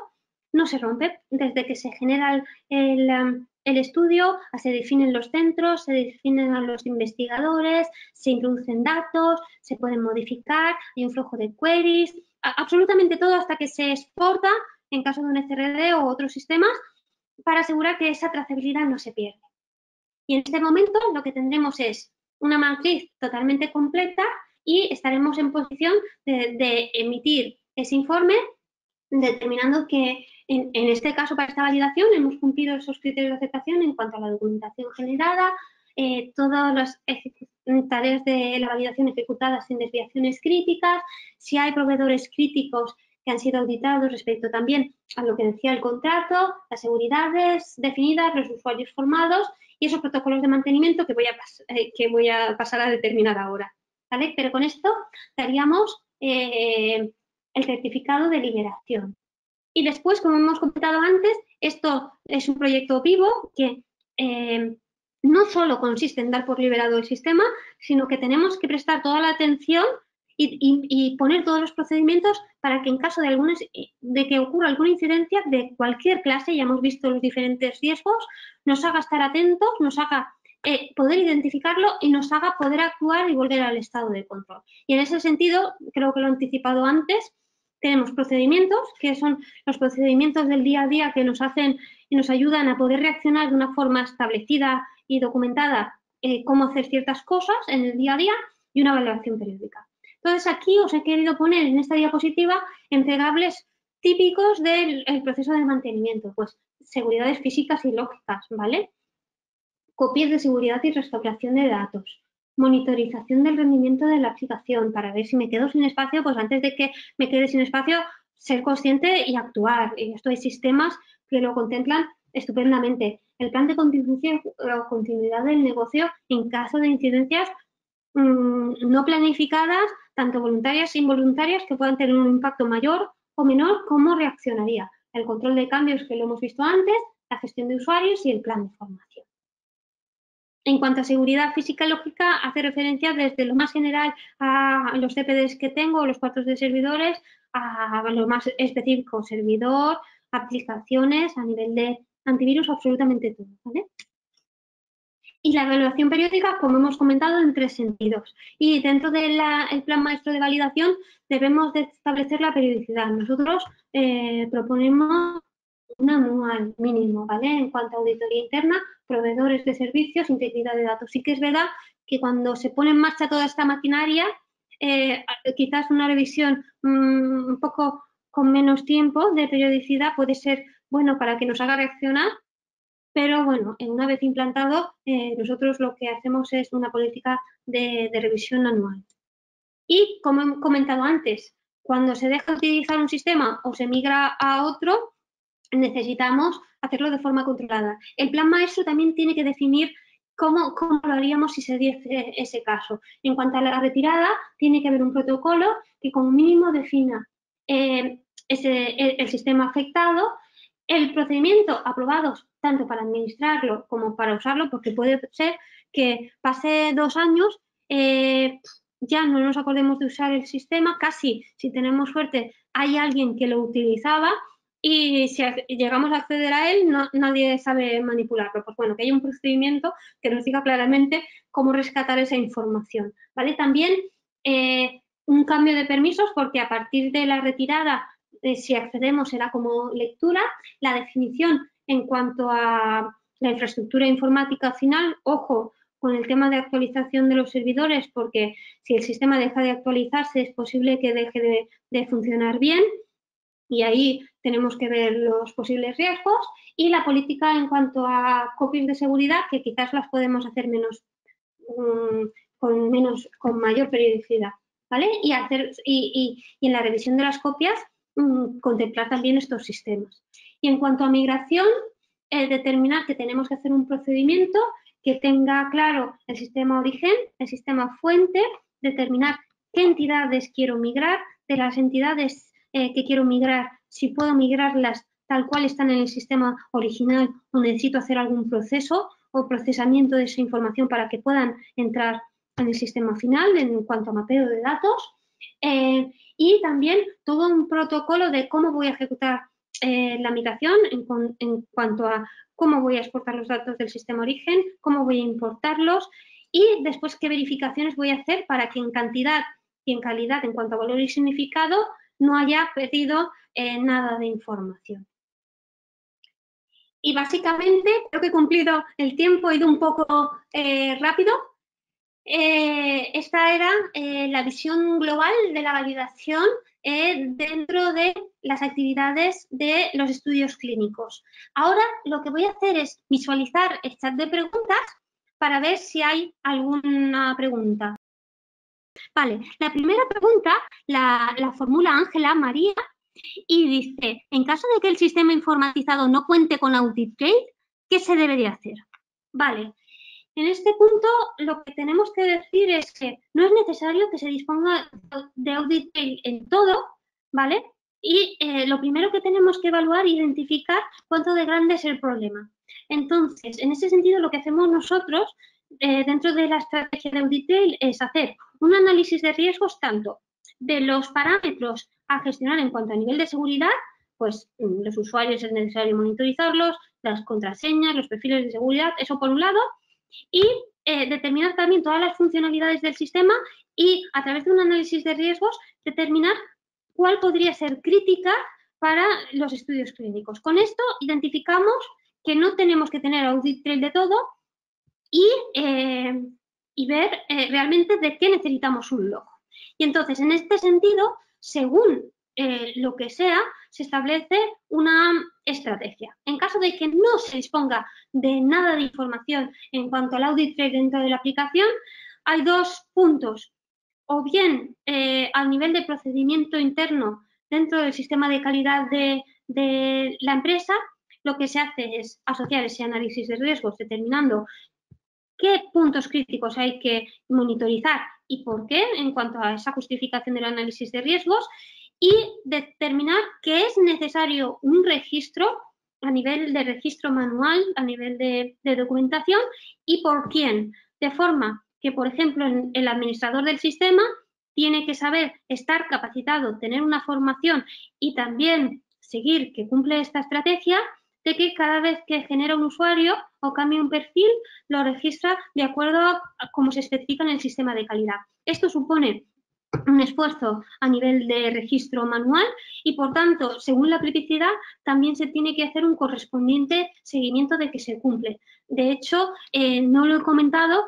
no se rompe desde que se genera el estudio, se definen los centros, se definen a los investigadores, se introducen datos, se pueden modificar, hay un flujo de queries, absolutamente todo hasta que se exporta en caso de un ECRD o otros sistemas para asegurar que esa trazabilidad no se pierde. Y en este momento lo que tendremos es una matriz totalmente completa y estaremos en posición de emitir ese informe determinando que en este caso para esta validación hemos cumplido esos criterios de aceptación en cuanto a la documentación generada, todas las tareas de la validación ejecutadas sin desviaciones críticas, si hay proveedores críticos que han sido auditados respecto también a lo que decía el contrato, las seguridades definidas, los usuarios formados y esos protocolos de mantenimiento que voy a pasar a determinar ahora, ¿vale? Pero con esto daríamos el certificado de liberación. Y después, como hemos comentado antes, esto es un proyecto vivo que no solo consiste en dar por liberado el sistema, sino que tenemos que prestar toda la atención y poner todos los procedimientos para que en caso de que ocurra alguna incidencia de cualquier clase, ya hemos visto los diferentes riesgos, nos haga estar atentos, nos haga poder identificarlo y nos haga poder actuar y volver al estado de control. Y en ese sentido, creo que lo he anticipado antes, tenemos procedimientos, que son los procedimientos del día a día que nos hacen y nos ayudan a poder reaccionar de una forma establecida y documentada cómo hacer ciertas cosas en el día a día y una evaluación periódica. Entonces, aquí os he querido poner en esta diapositiva entregables típicos del proceso de mantenimiento, pues seguridades físicas y lógicas, ¿vale? Copias de seguridad y restauración de datos, monitorización del rendimiento de la aplicación para ver si me quedo sin espacio, pues antes de que me quede sin espacio, ser consciente y actuar. Y esto hay sistemas que lo contemplan estupendamente. El plan de continuidad del negocio en caso de incidencias no planificadas, tanto voluntarias e involuntarias, que puedan tener un impacto mayor o menor, ¿cómo reaccionaría? El control de cambios, que lo hemos visto antes, la gestión de usuarios y el plan de formación. En cuanto a seguridad física y lógica, hace referencia desde lo más general a los CPDs que tengo, los cuartos de servidores, a lo más específico, servidor, aplicaciones, a nivel de antivirus, absolutamente todo, ¿vale? Y la evaluación periódica, como hemos comentado, en 3 sentidos. Y dentro del plan maestro de validación debemos de establecer la periodicidad. Nosotros proponemos un anual mínimo, ¿vale? En cuanto a auditoría interna, proveedores de servicios, integridad de datos. Sí que es verdad que cuando se pone en marcha toda esta maquinaria, quizás una revisión un poco con menos tiempo de periodicidad puede ser bueno para que nos haga reaccionar, pero bueno, una vez implantado, nosotros lo que hacemos es una política de revisión anual. Y como he comentado antes, cuando se deja de utilizar un sistema o se migra a otro, necesitamos hacerlo de forma controlada. El plan maestro también tiene que definir cómo lo haríamos si se diese ese caso. En cuanto a la retirada, tiene que haber un protocolo que como mínimo defina el sistema afectado, el procedimiento aprobados tanto para administrarlo como para usarlo, porque puede ser que pase 2 años, ya no nos acordemos de usar el sistema, casi, si tenemos suerte, hay alguien que lo utilizaba y si llegamos a acceder a él, nadie sabe manipularlo. Pues bueno, que haya un procedimiento que nos diga claramente cómo rescatar esa información, ¿vale? También un cambio de permisos, porque a partir de la retirada, si accedemos será como lectura, la definición en cuanto a la infraestructura informática final, ojo con el tema de actualización de los servidores, porque si el sistema deja de actualizarse es posible que deje de funcionar bien y ahí tenemos que ver los posibles riesgos, y la política en cuanto a copias de seguridad, que quizás las podemos hacer con mayor periodicidad, ¿vale? Y en la revisión de las copias contemplar también estos sistemas. Y en cuanto a migración, determinar que tenemos que hacer un procedimiento que tenga claro el sistema origen, el sistema fuente, determinar qué entidades quiero migrar, de las entidades que quiero migrar, si puedo migrarlas tal cual están en el sistema original o necesito hacer algún proceso o procesamiento de esa información para que puedan entrar en el sistema final en cuanto a mapeo de datos. Y también todo un protocolo de cómo voy a ejecutar la migración en cuanto a cómo voy a exportar los datos del sistema origen, cómo voy a importarlos y después qué verificaciones voy a hacer para que en cantidad y en calidad, en cuanto a valor y significado, no haya perdido nada de información. Y básicamente creo que he cumplido el tiempo, he ido un poco rápido. Esta era la visión global de la validación dentro de las actividades de los estudios clínicos. Ahora lo que voy a hacer es visualizar el chat de preguntas para ver si hay alguna pregunta. Vale, la primera pregunta la formula Ángela María y dice, en caso de que el sistema informatizado no cuente con Audit Trail, ¿qué se debería hacer? Vale, en este punto lo que tenemos que decir es que no es necesario que se disponga de Audit Trail en todo, ¿vale? Y lo primero que tenemos que evaluar e identificar cuánto de grande es el problema. Entonces, en ese sentido, lo que hacemos nosotros dentro de la estrategia de Audit Trail es hacer un análisis de riesgos tanto de los parámetros a gestionar en cuanto a nivel de seguridad, pues los usuarios es necesario monitorizarlos, las contraseñas, los perfiles de seguridad, eso por un lado, y determinar también todas las funcionalidades del sistema y a través de un análisis de riesgos determinar cuál podría ser crítica para los estudios clínicos. Con esto identificamos que no tenemos que tener audit trail de todo y ver realmente de qué necesitamos un log. Y entonces, en este sentido, según lo que sea, se establece una estrategia. En caso de que no se disponga de nada de información en cuanto al audit trail dentro de la aplicación, hay dos puntos. O bien al nivel de procedimiento interno dentro del sistema de calidad de la empresa, lo que se hace es asociar ese análisis de riesgos determinando qué puntos críticos hay que monitorizar y por qué en cuanto a esa justificación del análisis de riesgos y determinar que es necesario un registro a nivel de registro manual, a nivel de documentación y por quién, de forma que, por ejemplo, el administrador del sistema tiene que saber estar capacitado, tener una formación y también seguir que cumple esta estrategia de que cada vez que genera un usuario o cambia un perfil, lo registra de acuerdo a cómo se especifica en el sistema de calidad. Esto supone un esfuerzo a nivel de registro manual y, por tanto, según la criticidad, también se tiene que hacer un correspondiente seguimiento de que se cumple. De hecho, no lo he comentado,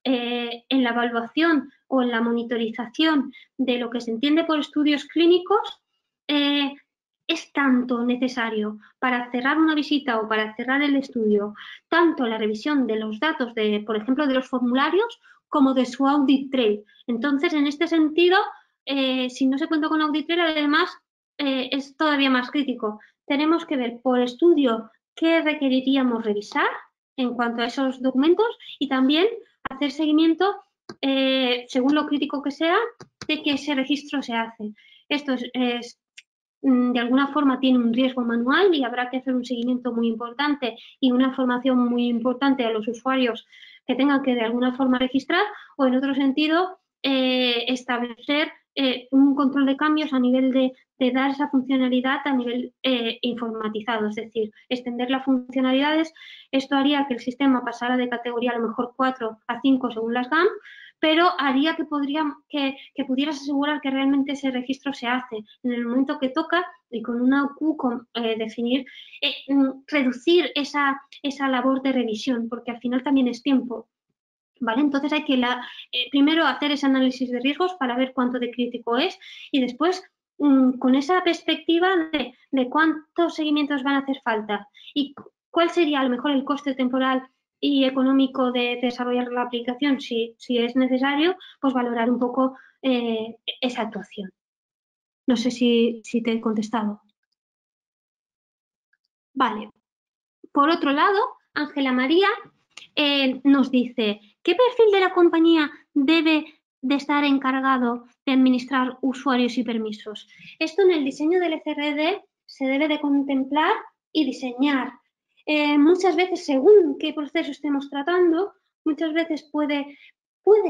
en la evaluación o en la monitorización de lo que se entiende por estudios clínicos, es tanto necesario para cerrar una visita o para cerrar el estudio, tanto la revisión de los datos, por ejemplo, de los formularios, como de su audit trail. Entonces, en este sentido, si no se cuenta con audit trail, además, es todavía más crítico. Tenemos que ver por estudio qué requeriríamos revisar en cuanto a esos documentos y también hacer seguimiento, según lo crítico que sea, de que ese registro se hace. Esto de alguna forma tiene un riesgo manual y habrá que hacer un seguimiento muy importante y una formación muy importante a los usuarios que tengan que de alguna forma registrar o en otro sentido establecer un control de cambios a nivel de dar esa funcionalidad a nivel informatizado, es decir, extender las funcionalidades. Esto haría que el sistema pasara de categoría a lo mejor 4 a 5 según las GAM, pero haría que pudieras asegurar que realmente ese registro se hace en el momento que toca y con una OQ definir, reducir esa labor de revisión, porque al final también es tiempo. ¿Vale? Entonces hay que primero hacer ese análisis de riesgos para ver cuánto de crítico es y después con esa perspectiva de cuántos seguimientos van a hacer falta y cuál sería a lo mejor el coste temporal y económico de desarrollar la aplicación, si es necesario, pues valorar un poco esa actuación. No sé si te he contestado. Vale. Por otro lado, Ángela María nos dice, ¿qué perfil de la compañía debe de estar encargado de administrar usuarios y permisos? Esto en el diseño del ECRD se debe de contemplar y diseñar. Muchas veces, según qué proceso estemos tratando, muchas veces puede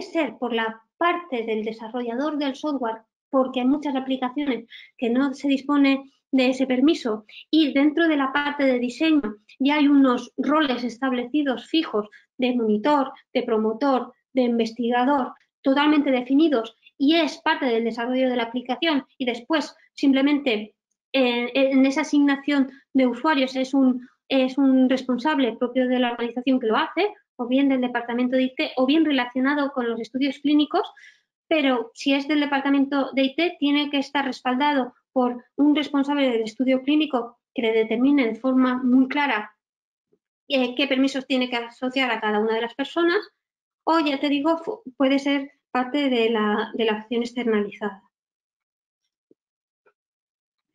ser por la parte del desarrollador del software, porque hay muchas aplicaciones que no se dispone de ese permiso y dentro de la parte de diseño ya hay unos roles establecidos fijos de monitor, de promotor, de investigador totalmente definidos y es parte del desarrollo de la aplicación y después simplemente en esa asignación de usuarios es un responsable propio de la organización que lo hace o bien del departamento de IT o bien relacionado con los estudios clínicos, pero si es del departamento de IT tiene que estar respaldado por un responsable del estudio clínico que le determine de forma muy clara qué permisos tiene que asociar a cada una de las personas, o ya te digo, puede ser parte de la acción externalizada.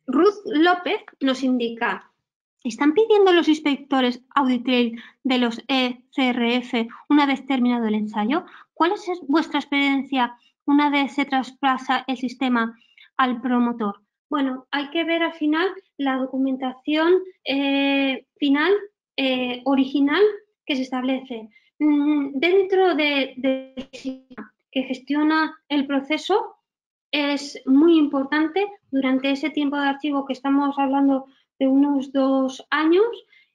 Ruth López nos indica: ¿están pidiendo los inspectores audit trail de los ECRF una vez terminado el ensayo? ¿Cuál es vuestra experiencia una vez se traspasa el sistema al promotor? Bueno, hay que ver al final la documentación final, original, que se establece. Dentro del sistema que gestiona el proceso, es muy importante durante ese tiempo de archivo que estamos hablando de unos 2 años,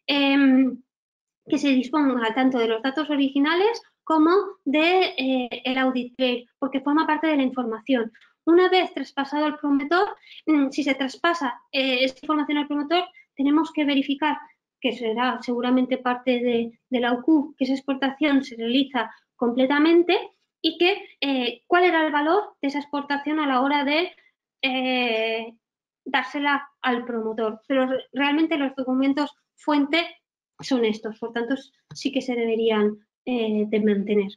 que se disponga tanto de los datos originales como de el audit trail, porque forma parte de la información. Una vez traspasado al promotor, si se traspasa esta información al promotor, tenemos que verificar, que será seguramente parte de la UQ, que esa exportación se realiza completamente y que cuál era el valor de esa exportación a la hora de dársela al promotor. Pero realmente los documentos fuente son estos, por tanto sí que se deberían de mantener.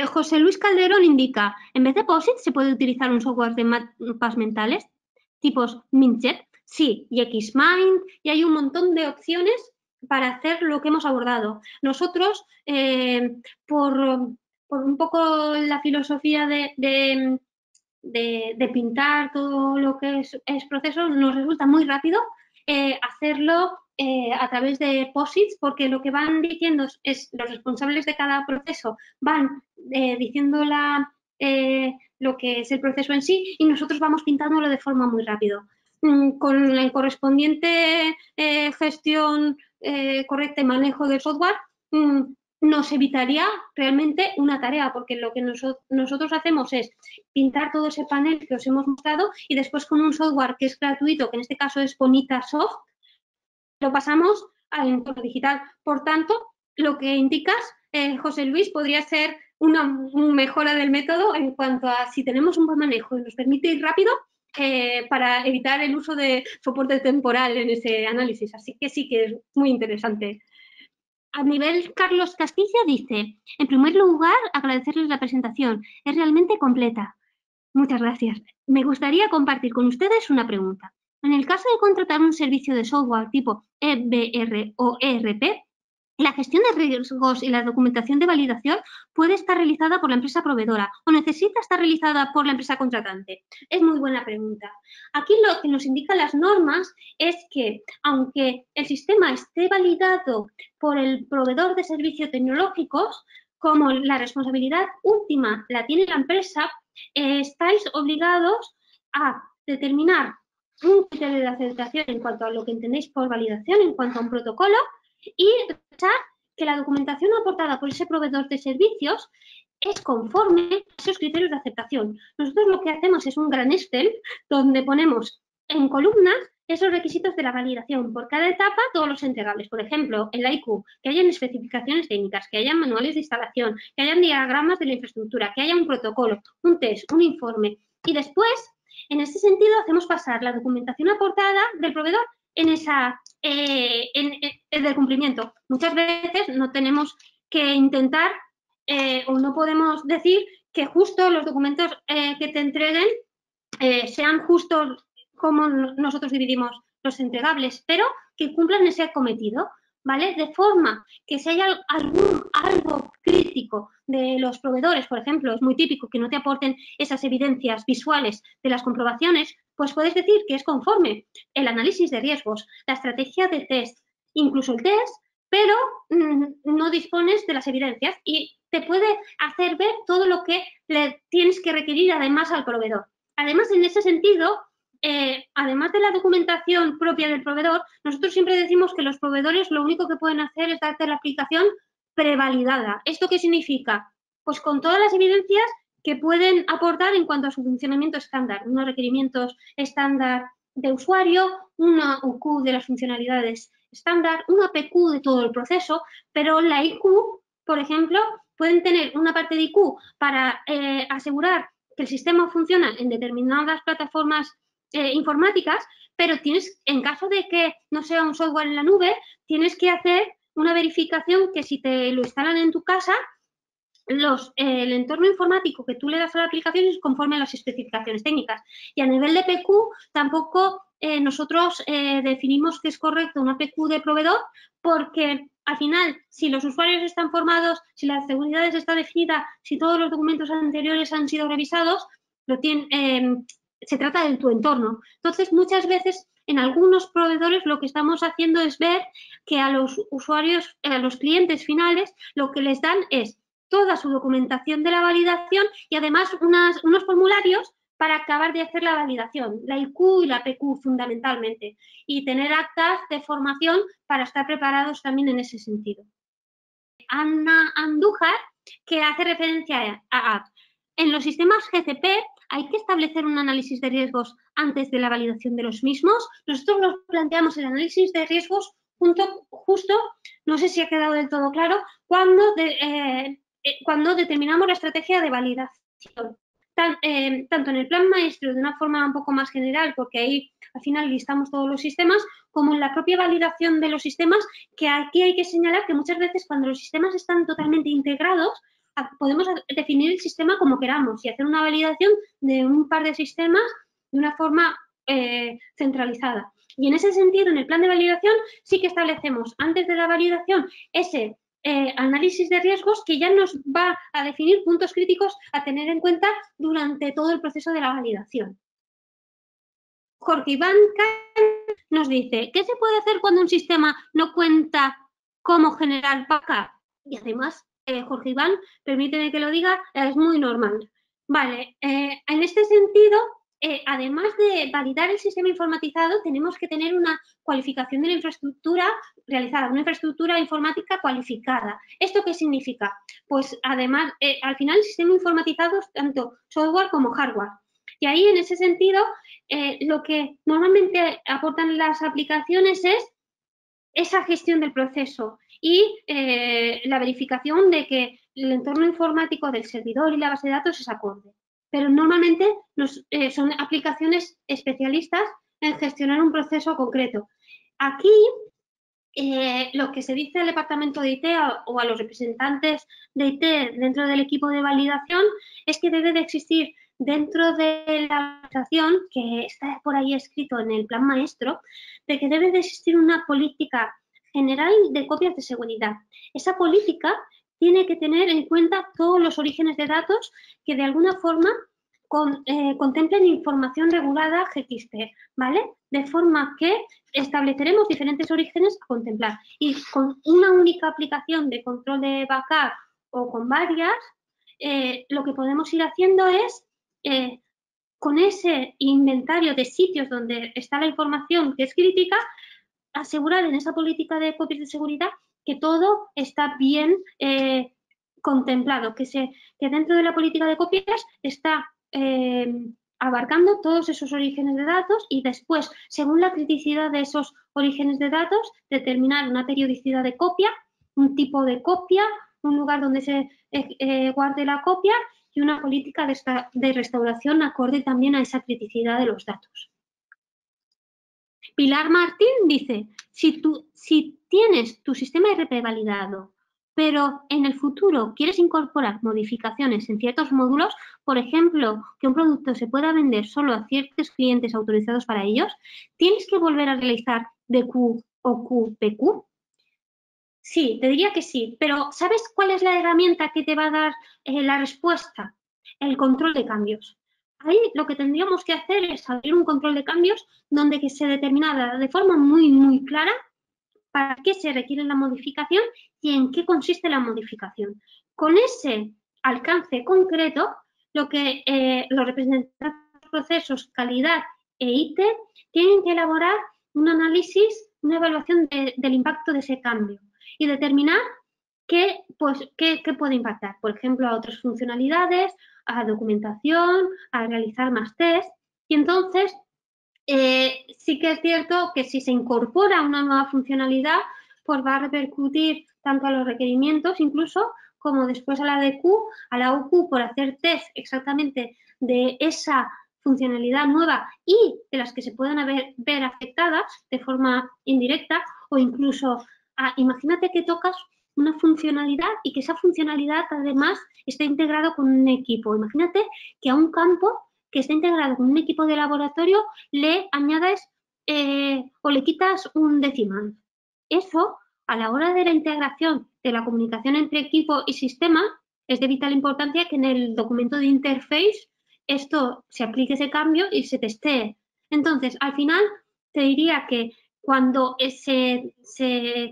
José Luis Calderón indica: en vez de POSIT se puede utilizar un software de mapas mentales tipos Mintjet, sí, y Xmind, y hay un montón de opciones para hacer lo que hemos abordado. Nosotros, por un poco la filosofía de pintar todo lo que es proceso, nos resulta muy rápido hacerlo a través de POSITs, porque lo que van diciendo es los responsables de cada proceso van diciendo lo que es el proceso en sí, y nosotros vamos pintándolo de forma muy rápido. Con la correspondiente gestión correcta y manejo del software, nos evitaría realmente una tarea, porque lo que nosotros hacemos es pintar todo ese panel que os hemos mostrado y después con un software que es gratuito, que en este caso es Bonitasoft, lo pasamos al entorno digital. Por tanto, lo que indicas, José Luis, podría ser una mejora del método en cuanto a si tenemos un buen manejo y nos permite ir rápido, para evitar el uso de soporte temporal en ese análisis. Así que sí que es muy interesante. A nivel Carlos Castilla dice: en primer lugar, agradecerles la presentación, es realmente completa. Muchas gracias. Me gustaría compartir con ustedes una pregunta. En el caso de contratar un servicio de software tipo EBR o ERP, la gestión de riesgos y la documentación de validación puede estar realizada por la empresa proveedora o necesita estar realizada por la empresa contratante. Es muy buena pregunta. Aquí lo que nos indican las normas es que, aunque el sistema esté validado por el proveedor de servicios tecnológicos, como la responsabilidad última la tiene la empresa, estáis obligados a determinar un criterio de aceptación en cuanto a lo que entendéis por validación, en cuanto a un protocolo, y revisar que la documentación aportada por ese proveedor de servicios es conforme a esos criterios de aceptación. Nosotros lo que hacemos es un gran Excel donde ponemos en columnas esos requisitos de la validación. Por cada etapa, todos los entregables. Por ejemplo, en la IQ, que hayan especificaciones técnicas, que hayan manuales de instalación, que hayan diagramas de la infraestructura, que haya un protocolo, un test, un informe. Y después, en este sentido, hacemos pasar la documentación aportada del proveedor en el cumplimiento. Muchas veces no tenemos que intentar o no podemos decir que justo los documentos que te entreguen sean justos como nosotros dividimos los entregables, pero que cumplan ese cometido, ¿vale? De forma que si hay algo crítico de los proveedores, por ejemplo, es muy típico que no te aporten esas evidencias visuales de las comprobaciones, pues puedes decir que es conforme el análisis de riesgos, la estrategia de test, incluso el test, pero no dispones de las evidencias y te puede hacer ver todo lo que le tienes que requerir además al proveedor. Además, en ese sentido, además de la documentación propia del proveedor, nosotros siempre decimos que los proveedores lo único que pueden hacer es darte la aplicación prevalidada. ¿Esto qué significa? Pues con todas las evidencias que pueden aportar en cuanto a su funcionamiento estándar, unos requerimientos estándar de usuario, una UQ de las funcionalidades estándar, una PQ de todo el proceso, pero la IQ, por ejemplo, pueden tener una parte de IQ para asegurar que el sistema funciona en determinadas plataformas informáticas, pero tienes, en caso de que no sea un software en la nube, tienes que hacer una verificación que si te lo instalan en tu casa, el entorno informático que tú le das a la aplicación es conforme a las especificaciones técnicas. Y a nivel de PQ, tampoco nosotros definimos que es correcto una PQ de proveedor, porque al final, si los usuarios están formados, si la seguridad está definida, si todos los documentos anteriores han sido revisados, se trata de tu entorno. Entonces, muchas veces, en algunos proveedores lo que estamos haciendo es ver que a los usuarios, a los clientes finales, lo que les dan es toda su documentación de la validación y además unos formularios para acabar de hacer la validación, la IQ y la PQ fundamentalmente, y tener actas de formación para estar preparados también en ese sentido. Ana Andújar, que hace referencia a en los sistemas GCP hay que establecer un análisis de riesgos antes de la validación de los mismos. Nosotros nos planteamos el análisis de riesgos justo, no sé si ha quedado del todo claro, cuando determinamos la estrategia de validación. Tanto en el plan maestro de una forma un poco más general, porque ahí al final listamos todos los sistemas, como en la propia validación de los sistemas, que aquí hay que señalar que muchas veces cuando los sistemas están totalmente integrados, podemos definir el sistema como queramos y hacer una validación de un par de sistemas de una forma centralizada. Y en ese sentido, en el plan de validación, sí que establecemos antes de la validación ese análisis de riesgos que ya nos va a definir puntos críticos a tener en cuenta durante todo el proceso de la validación. Jorge Iván nos dice, ¿qué se puede hacer cuando un sistema no cuenta cómo generar backup? Y además, Jorge Iván, permíteme que lo diga, es muy normal. Vale, en este sentido, además de validar el sistema informatizado, tenemos que tener una cualificación de la infraestructura realizada, una infraestructura informática cualificada. ¿Esto qué significa? Pues además, al final el sistema informatizado es tanto software como hardware. Y ahí, en ese sentido, lo que normalmente aportan las aplicaciones es esa gestión del proceso y la verificación de que el entorno informático del servidor y la base de datos es acorde. Pero normalmente son aplicaciones especialistas en gestionar un proceso concreto. Aquí, lo que se dice al departamento de IT o a los representantes de IT dentro del equipo de validación es que debe de existir dentro de la organización, que está por ahí escrito en el plan maestro, de que debe de existir una política general de copias de seguridad. Esa política tiene que tener en cuenta todos los orígenes de datos que de alguna forma contemplen información regulada GXP, ¿vale? De forma que estableceremos diferentes orígenes a contemplar y con una única aplicación de control de backup o con varias, lo que podemos ir haciendo es con ese inventario de sitios donde está la información que es crítica, asegurar en esa política de copias de seguridad que todo está bien contemplado, que dentro de la política de copias está abarcando todos esos orígenes de datos y después, según la criticidad de esos orígenes de datos, determinar una periodicidad de copia, un tipo de copia, un lugar donde se guarde la copia y una política de restauración acorde también a esa criticidad de los datos. Pilar Martín dice, si tienes tu sistema RP validado, pero en el futuro quieres incorporar modificaciones en ciertos módulos, por ejemplo, que un producto se pueda vender solo a ciertos clientes autorizados para ellos, ¿tienes que volver a realizar DQ o QPQ? Sí, te diría que sí, pero ¿sabes cuál es la herramienta que te va a dar la respuesta? El control de cambios. Ahí lo que tendríamos que hacer es abrir un control de cambios donde que se determinara de forma muy, muy clara para qué se requiere la modificación y en qué consiste la modificación. Con ese alcance concreto, lo que los representantes de procesos, calidad e IT tienen que elaborar un análisis, una evaluación del impacto de ese cambio y determinar qué puede impactar, por ejemplo, a otras funcionalidades, a documentación, a realizar más test. Y entonces, sí que es cierto que si se incorpora una nueva funcionalidad, pues va a repercutir tanto a los requerimientos incluso como después a la DQ, a la UQ por hacer test exactamente de esa funcionalidad nueva y de las que se puedan ver afectadas de forma indirecta, o incluso imagínate que tocas una funcionalidad y que esa funcionalidad además está integrado con un equipo. Imagínate que a un campo que está integrado con un equipo de laboratorio le añades o le quitas un decimal. Eso, a la hora de la integración de la comunicación entre equipo y sistema, es de vital importancia que en el documento de interface esto se aplique ese cambio y se testee. Entonces, al final, te diría que cuando se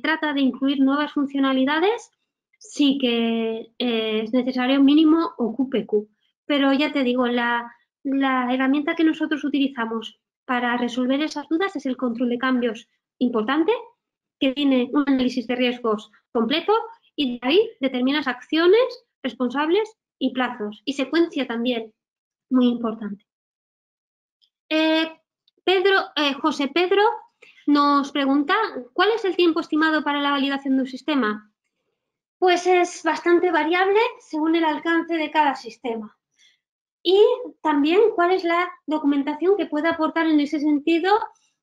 trata de incluir nuevas funcionalidades, sí que es necesario mínimo OQPQ. Pero ya te digo, la herramienta que nosotros utilizamos para resolver esas dudas es el control de cambios importante, que tiene un análisis de riesgos completo y de ahí determinas acciones, responsables y plazos. Y secuencia también, muy importante. José Pedro nos pregunta, ¿cuál es el tiempo estimado para la validación de un sistema? Pues es bastante variable según el alcance de cada sistema. Y también cuál es la documentación que puede aportar en ese sentido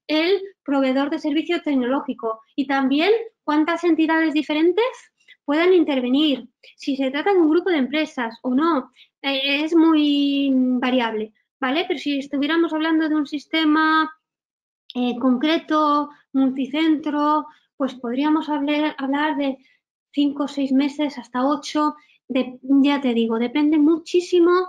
el proveedor de servicio tecnológico y también cuántas entidades diferentes puedan intervenir, si se trata de un grupo de empresas o no, es muy variable, ¿vale? Pero si estuviéramos hablando de un sistema concreto, multicentro, pues podríamos hablar de 5 o 6 meses hasta 8, ya te digo, depende muchísimo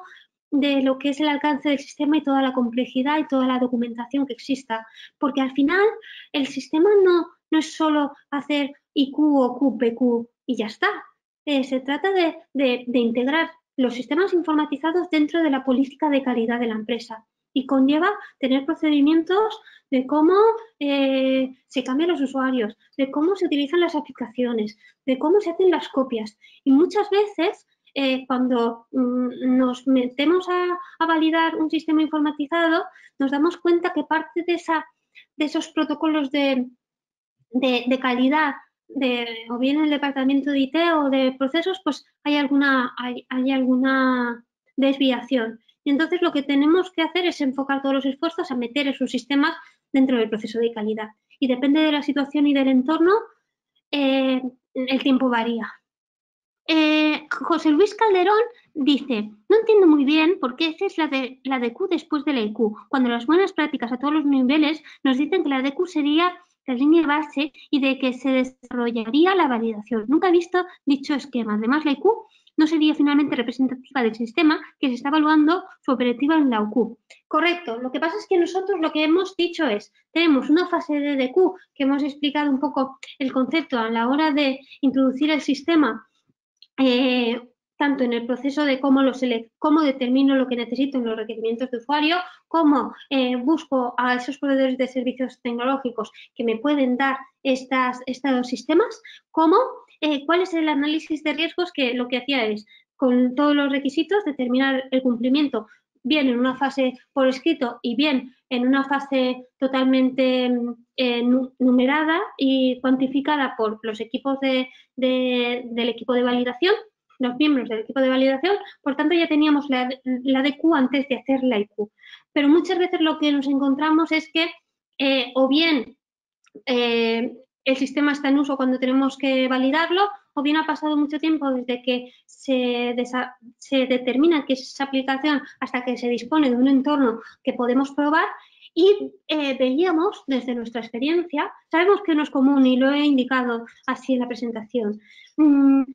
de lo que es el alcance del sistema y toda la complejidad y toda la documentación que exista, porque al final el sistema no es solo hacer IQ o QPQ y ya está. Se trata de integrar los sistemas informatizados dentro de la política de calidad de la empresa y conlleva tener procedimientos de cómo se cambian los usuarios, de cómo se utilizan las aplicaciones, de cómo se hacen las copias. Y muchas veces cuando nos metemos a validar un sistema informatizado, nos damos cuenta que parte de esos protocolos de calidad, o bien en el departamento de IT o de procesos, pues hay alguna desviación. Y entonces lo que tenemos que hacer es enfocar todos los esfuerzos a meter esos sistemas dentro del proceso de calidad. Y depende de la situación y del entorno, el tiempo varía. José Luis Calderón dice, no entiendo muy bien por qué es la DQ después de la IQ, cuando las buenas prácticas a todos los niveles nos dicen que la DQ sería la línea base y de que se desarrollaría la validación. Nunca he visto dicho esquema. Además, la IQ no sería finalmente representativa del sistema que se está evaluando su operativa en la UQ. Correcto. Lo que pasa es que nosotros lo que hemos dicho es, tenemos una fase de DQ que hemos explicado un poco el concepto a la hora de introducir el sistema, tanto en el proceso de cómo determino lo que necesito en los requerimientos de usuario, cómo busco a esos proveedores de servicios tecnológicos que me pueden dar estos sistemas, cuál es el análisis de riesgos, que lo que hacía es, con todos los requisitos, determinar el cumplimiento, bien en una fase por escrito y bien en una fase totalmente numerada y cuantificada por los equipos del equipo de validación, los miembros del equipo de validación. Por tanto, ya teníamos la DQ antes de hacer la IQ. Pero muchas veces lo que nos encontramos es que o bien el sistema está en uso cuando tenemos que validarlo, o bien ha pasado mucho tiempo desde que se determina que es esa aplicación hasta que se dispone de un entorno que podemos probar. Y veíamos desde nuestra experiencia, sabemos que no es común y lo he indicado así en la presentación,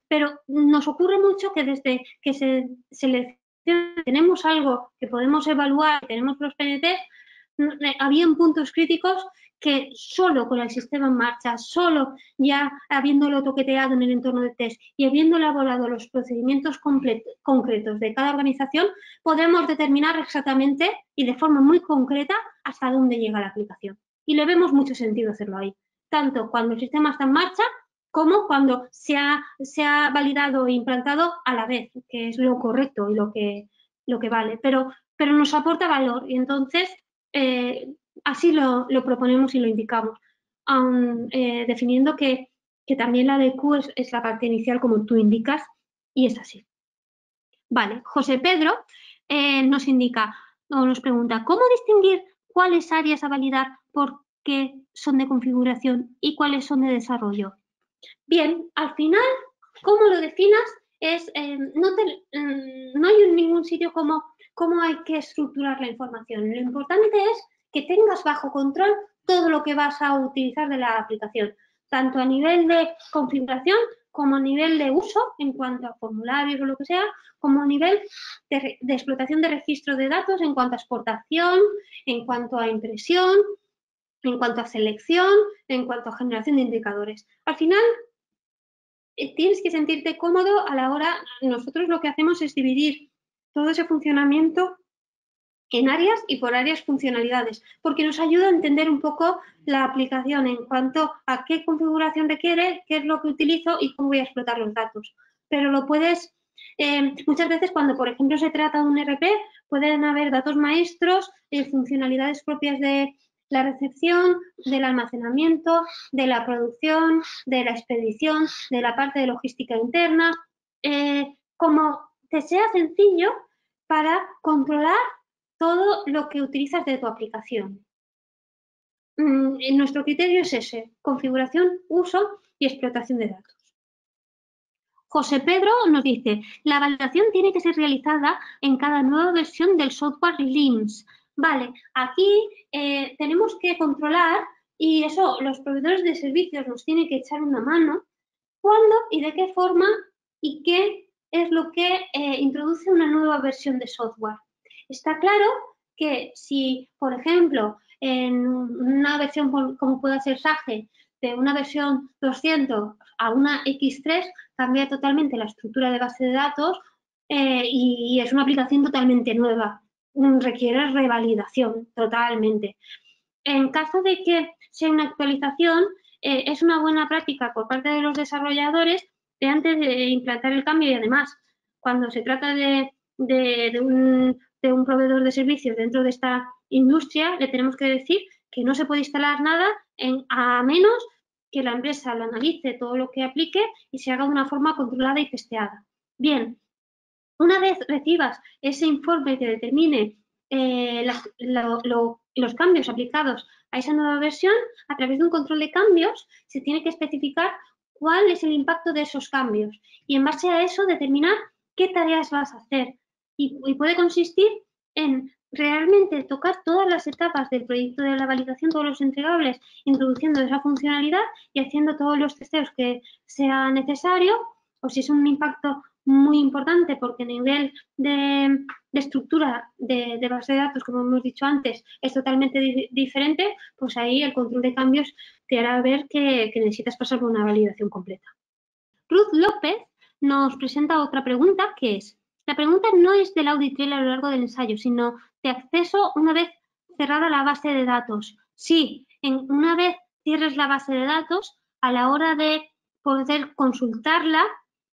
pero nos ocurre mucho que desde que se selecciona, tenemos algo que podemos evaluar, tenemos los PNTs, habían puntos críticos que solo con el sistema en marcha, solo ya habiéndolo toqueteado en el entorno de test y habiendo elaborado los procedimientos concretos de cada organización, podemos determinar exactamente y de forma muy concreta hasta dónde llega la aplicación. Y le vemos mucho sentido hacerlo ahí, tanto cuando el sistema está en marcha como cuando se ha validado e implantado a la vez, que es lo correcto y lo que vale. Pero nos aporta valor y entonces así lo proponemos y lo indicamos, definiendo que también la DQ es la parte inicial, como tú indicas, y es así. Vale, José Pedro nos indica, nos pregunta, ¿cómo distinguir cuáles áreas a validar porque son de configuración y cuáles son de desarrollo? Bien, al final, ¿cómo lo definas? No hay en ningún sitio cómo hay que estructurar la información. Lo importante es que tengas bajo control todo lo que vas a utilizar de la aplicación, tanto a nivel de configuración como a nivel de uso en cuanto a formularios o lo que sea, como a nivel de explotación de registro de datos en cuanto a exportación, en cuanto a impresión, en cuanto a selección, en cuanto a generación de indicadores. Al final, tienes que sentirte cómodo a la hora, nosotros lo que hacemos es dividir todo ese funcionamiento en áreas y por áreas funcionalidades, porque nos ayuda a entender un poco la aplicación en cuanto a qué configuración requiere, qué es lo que utilizo y cómo voy a explotar los datos. Pero lo puedes, muchas veces cuando, por ejemplo, se trata de un ERP, pueden haber datos maestros, funcionalidades propias de la recepción, del almacenamiento, de la producción, de la expedición, de la parte de logística interna, como te sea sencillo para controlar todo lo que utilizas de tu aplicación. Nuestro criterio es ese, configuración, uso y explotación de datos. José Pedro nos dice, la validación tiene que ser realizada en cada nueva versión del software LIMS. Vale, aquí tenemos que controlar, y eso los proveedores de servicios nos tienen que echar una mano, cuándo y de qué forma y qué es lo que introduce una nueva versión de software. Está claro que si, por ejemplo, en una versión como puede ser SAGE, de una versión 200 a una X3, cambia totalmente la estructura de base de datos y es una aplicación totalmente nueva. Requiere revalidación totalmente. En caso de que sea una actualización, es una buena práctica por parte de los desarrolladores de antes de implantar el cambio y además, cuando se trata de un proveedor de servicios dentro de esta industria, le tenemos que decir que no se puede instalar nada a menos que la empresa lo analice todo lo que aplique y se haga de una forma controlada y testeada. Bien, una vez recibas ese informe que determine los cambios aplicados a esa nueva versión, a través de un control de cambios se tiene que especificar cuál es el impacto de esos cambios y en base a eso determinar qué tareas vas a hacer. Y puede consistir en realmente tocar todas las etapas del proyecto de la validación, todos los entregables, introduciendo esa funcionalidad y haciendo todos los testeos que sea necesario, o si es un impacto muy importante porque a nivel de estructura de base de datos, como hemos dicho antes, es totalmente diferente, pues ahí el control de cambios te hará ver que necesitas pasar por una validación completa. Ruth López nos presenta otra pregunta que es, la pregunta no es del audit trail a lo largo del ensayo, sino de acceso una vez cerrada la base de datos. Sí, una vez cierres la base de datos, a la hora de poder consultarla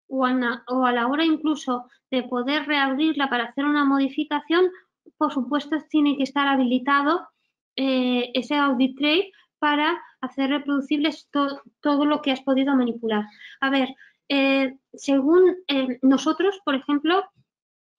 o a la hora incluso de poder reabrirla para hacer una modificación, por supuesto tiene que estar habilitado ese audit trail para hacer reproducibles todo lo que has podido manipular. A ver, según nosotros, por ejemplo,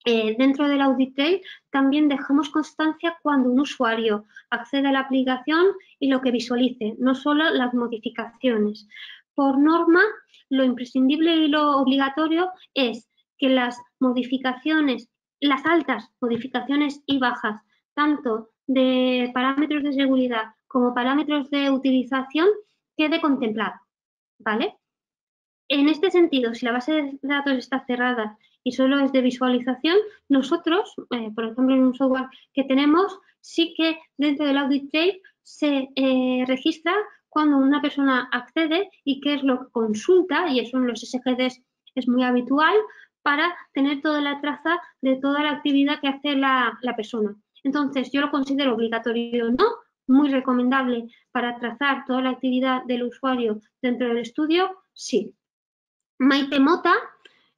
dentro del audit trail también dejamos constancia cuando un usuario accede a la aplicación y lo que visualice, no solo las modificaciones. Por norma, lo imprescindible y lo obligatorio es que las modificaciones, las altas modificaciones y bajas, tanto de parámetros de seguridad como parámetros de utilización, quede contemplado, ¿vale? En este sentido, si la base de datos está cerrada y solo es de visualización, nosotros, por ejemplo, en un software que tenemos, sí que dentro del audit trail se registra cuando una persona accede y qué es lo que consulta, y eso en los SGDs es muy habitual, para tener toda la traza de toda la actividad que hace la persona. Entonces, yo lo considero obligatorio, no, muy recomendable para trazar toda la actividad del usuario dentro del estudio, sí. Maite Mota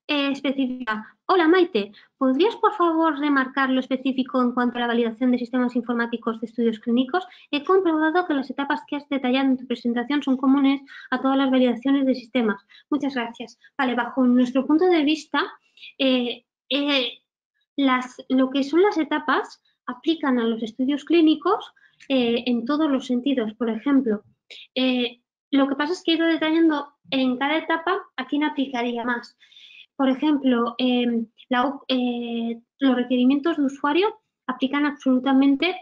especifica, hola Maite, ¿podrías por favor remarcar lo específico en cuanto a la validación de sistemas informáticos de estudios clínicos? He comprobado que las etapas que has detallado en tu presentación son comunes a todas las validaciones de sistemas. Muchas gracias. Vale, bajo nuestro punto de vista, lo que son las etapas aplican a los estudios clínicos en todos los sentidos. Por ejemplo, lo que pasa es que he ido detallando en cada etapa a quién aplicaría más. Por ejemplo, los requerimientos de usuario aplican absolutamente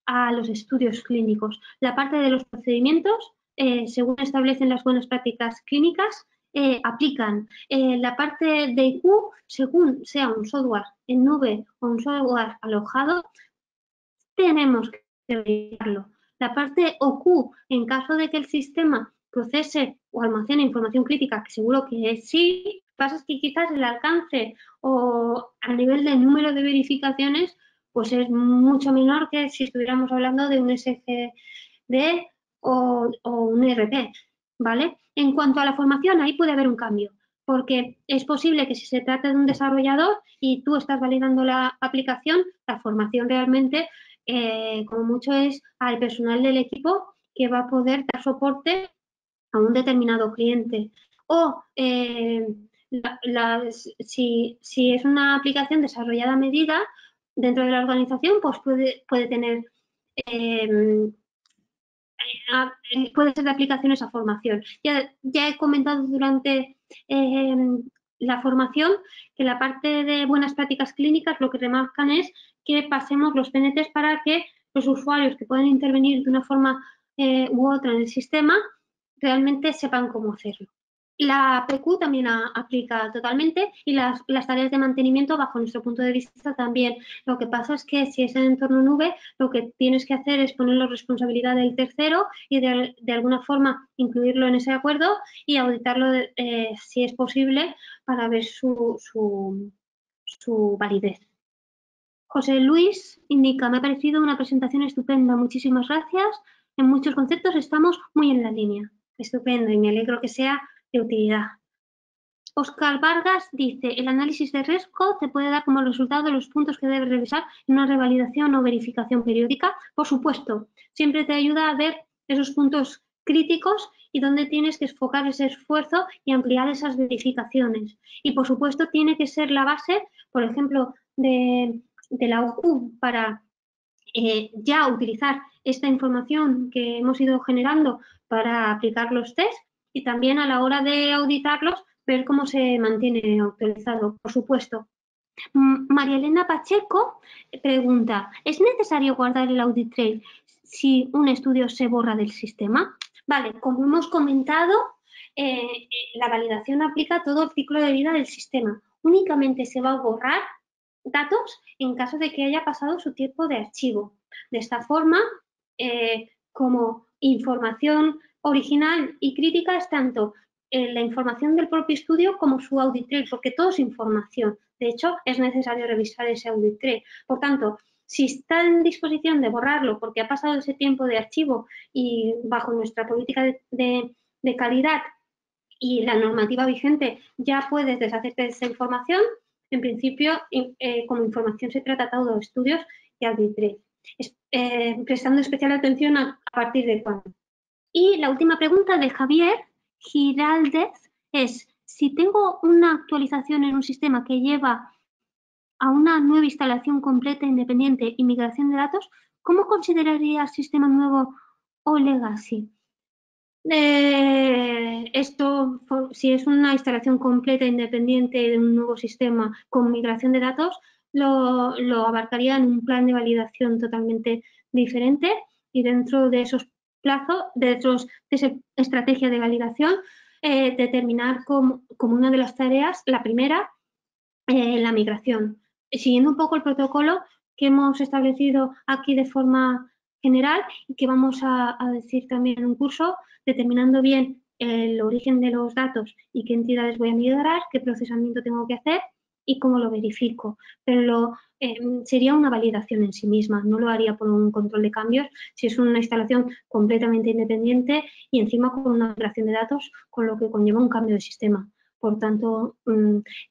a los estudios clínicos. La parte de los procedimientos, según establecen las buenas prácticas clínicas, aplican. La parte de IQ, según sea un software en nube o un software alojado, tenemos que verificarlo. La parte OQ, en caso de que el sistema procese o almacene información crítica, que seguro que sí, pasa es que quizás el alcance o a nivel de número de verificaciones pues es mucho menor que si estuviéramos hablando de un SGD o un ERP, ¿vale? En cuanto a la formación, ahí puede haber un cambio, porque es posible que si se trata de un desarrollador y tú estás validando la aplicación, la formación realmente, como mucho, es al personal del equipo que va a poder dar soporte a un determinado cliente. O si es una aplicación desarrollada a medida dentro de la organización, pues puede tener puede ser de aplicación esa formación. Ya he comentado durante la formación que la parte de buenas prácticas clínicas lo que remarcan es que pasemos los PNTs para que los usuarios que pueden intervenir de una forma u otra en el sistema realmente sepan cómo hacerlo. La PQ también aplica totalmente y las tareas de mantenimiento, bajo nuestro punto de vista, también. Lo que pasa es que si es en entorno nube, lo que tienes que hacer es ponerlo responsabilidad del tercero y de alguna forma incluirlo en ese acuerdo y auditarlo si es posible para ver su validez. José Luis indica, me ha parecido una presentación estupenda, muchísimas gracias. En muchos conceptos estamos muy en la línea. Estupendo y me alegro que sea de utilidad. Óscar Vargas dice, el análisis de riesgo te puede dar como resultado los puntos que debes revisar en una revalidación o verificación periódica. Por supuesto, siempre te ayuda a ver esos puntos críticos y dónde tienes que enfocar ese esfuerzo y ampliar esas verificaciones. Y por supuesto tiene que ser la base, por ejemplo, de la OQ para ya utilizar esta información que hemos ido generando para aplicar los test y también a la hora de auditarlos ver cómo se mantiene actualizado, por supuesto. María Elena Pacheco pregunta, ¿es necesario guardar el audit trail si un estudio se borra del sistema? Vale, como hemos comentado, la validación aplica todo el ciclo de vida del sistema. Únicamente se va a borrar datos en caso de que haya pasado su tiempo de archivo. De esta forma, como información original y crítica es tanto la información del propio estudio como su audit trail, porque todo es información. De hecho, es necesario revisar ese audit trail. Por tanto, si está en disposición de borrarlo porque ha pasado ese tiempo de archivo y bajo nuestra política de calidad y la normativa vigente ya puedes deshacerte de esa información, en principio, como información se trata todo de estudios y audit trail. Prestando especial atención a partir de cuándo. Y la última pregunta de Javier Giraldez es, si tengo una actualización en un sistema que lleva a una nueva instalación completa, independiente y migración de datos, ¿cómo consideraría sistema nuevo o legacy? Esto, si es una instalación completa, independiente de un nuevo sistema con migración de datos, lo abarcaría en un plan de validación totalmente diferente y dentro de esos plazos, de esa estrategia de validación, determinar como una de las tareas, la primera, la migración. Siguiendo un poco el protocolo que hemos establecido aquí de forma general y que vamos a decir también en un curso, determinando bien el origen de los datos y qué entidades voy a migrar, qué procesamiento tengo que hacer y cómo lo verifico. Pero sería una validación en sí misma, no lo haría por un control de cambios si es una instalación completamente independiente y encima con una migración de datos, con lo que conlleva un cambio de sistema. Por tanto,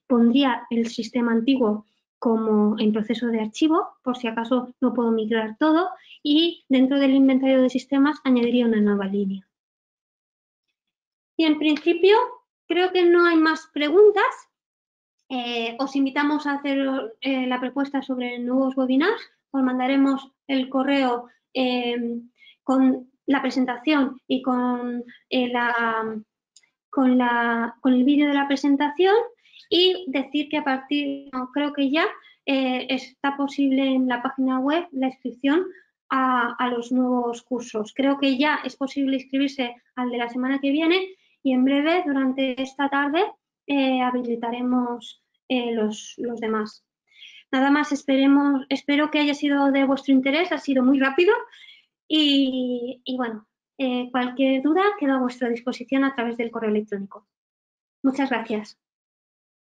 pondría el sistema antiguo como en proceso de archivo, por si acaso no puedo migrar todo, y dentro del inventario de sistemas añadiría una nueva línea. Y en principio, creo que no hay más preguntas. Os invitamos a hacer la propuesta sobre nuevos webinars os mandaremos el correo con la presentación y con el vídeo de la presentación, y decir que a partir, creo que ya está posible en la página web la inscripción a los nuevos cursos. Creo que ya es posible inscribirse al de la semana que viene y en breve, durante esta tarde, habilitaremos los demás. Nada más, espero que haya sido de vuestro interés, ha sido muy rápido y bueno, cualquier duda quedo a vuestra disposición a través del correo electrónico. Muchas gracias.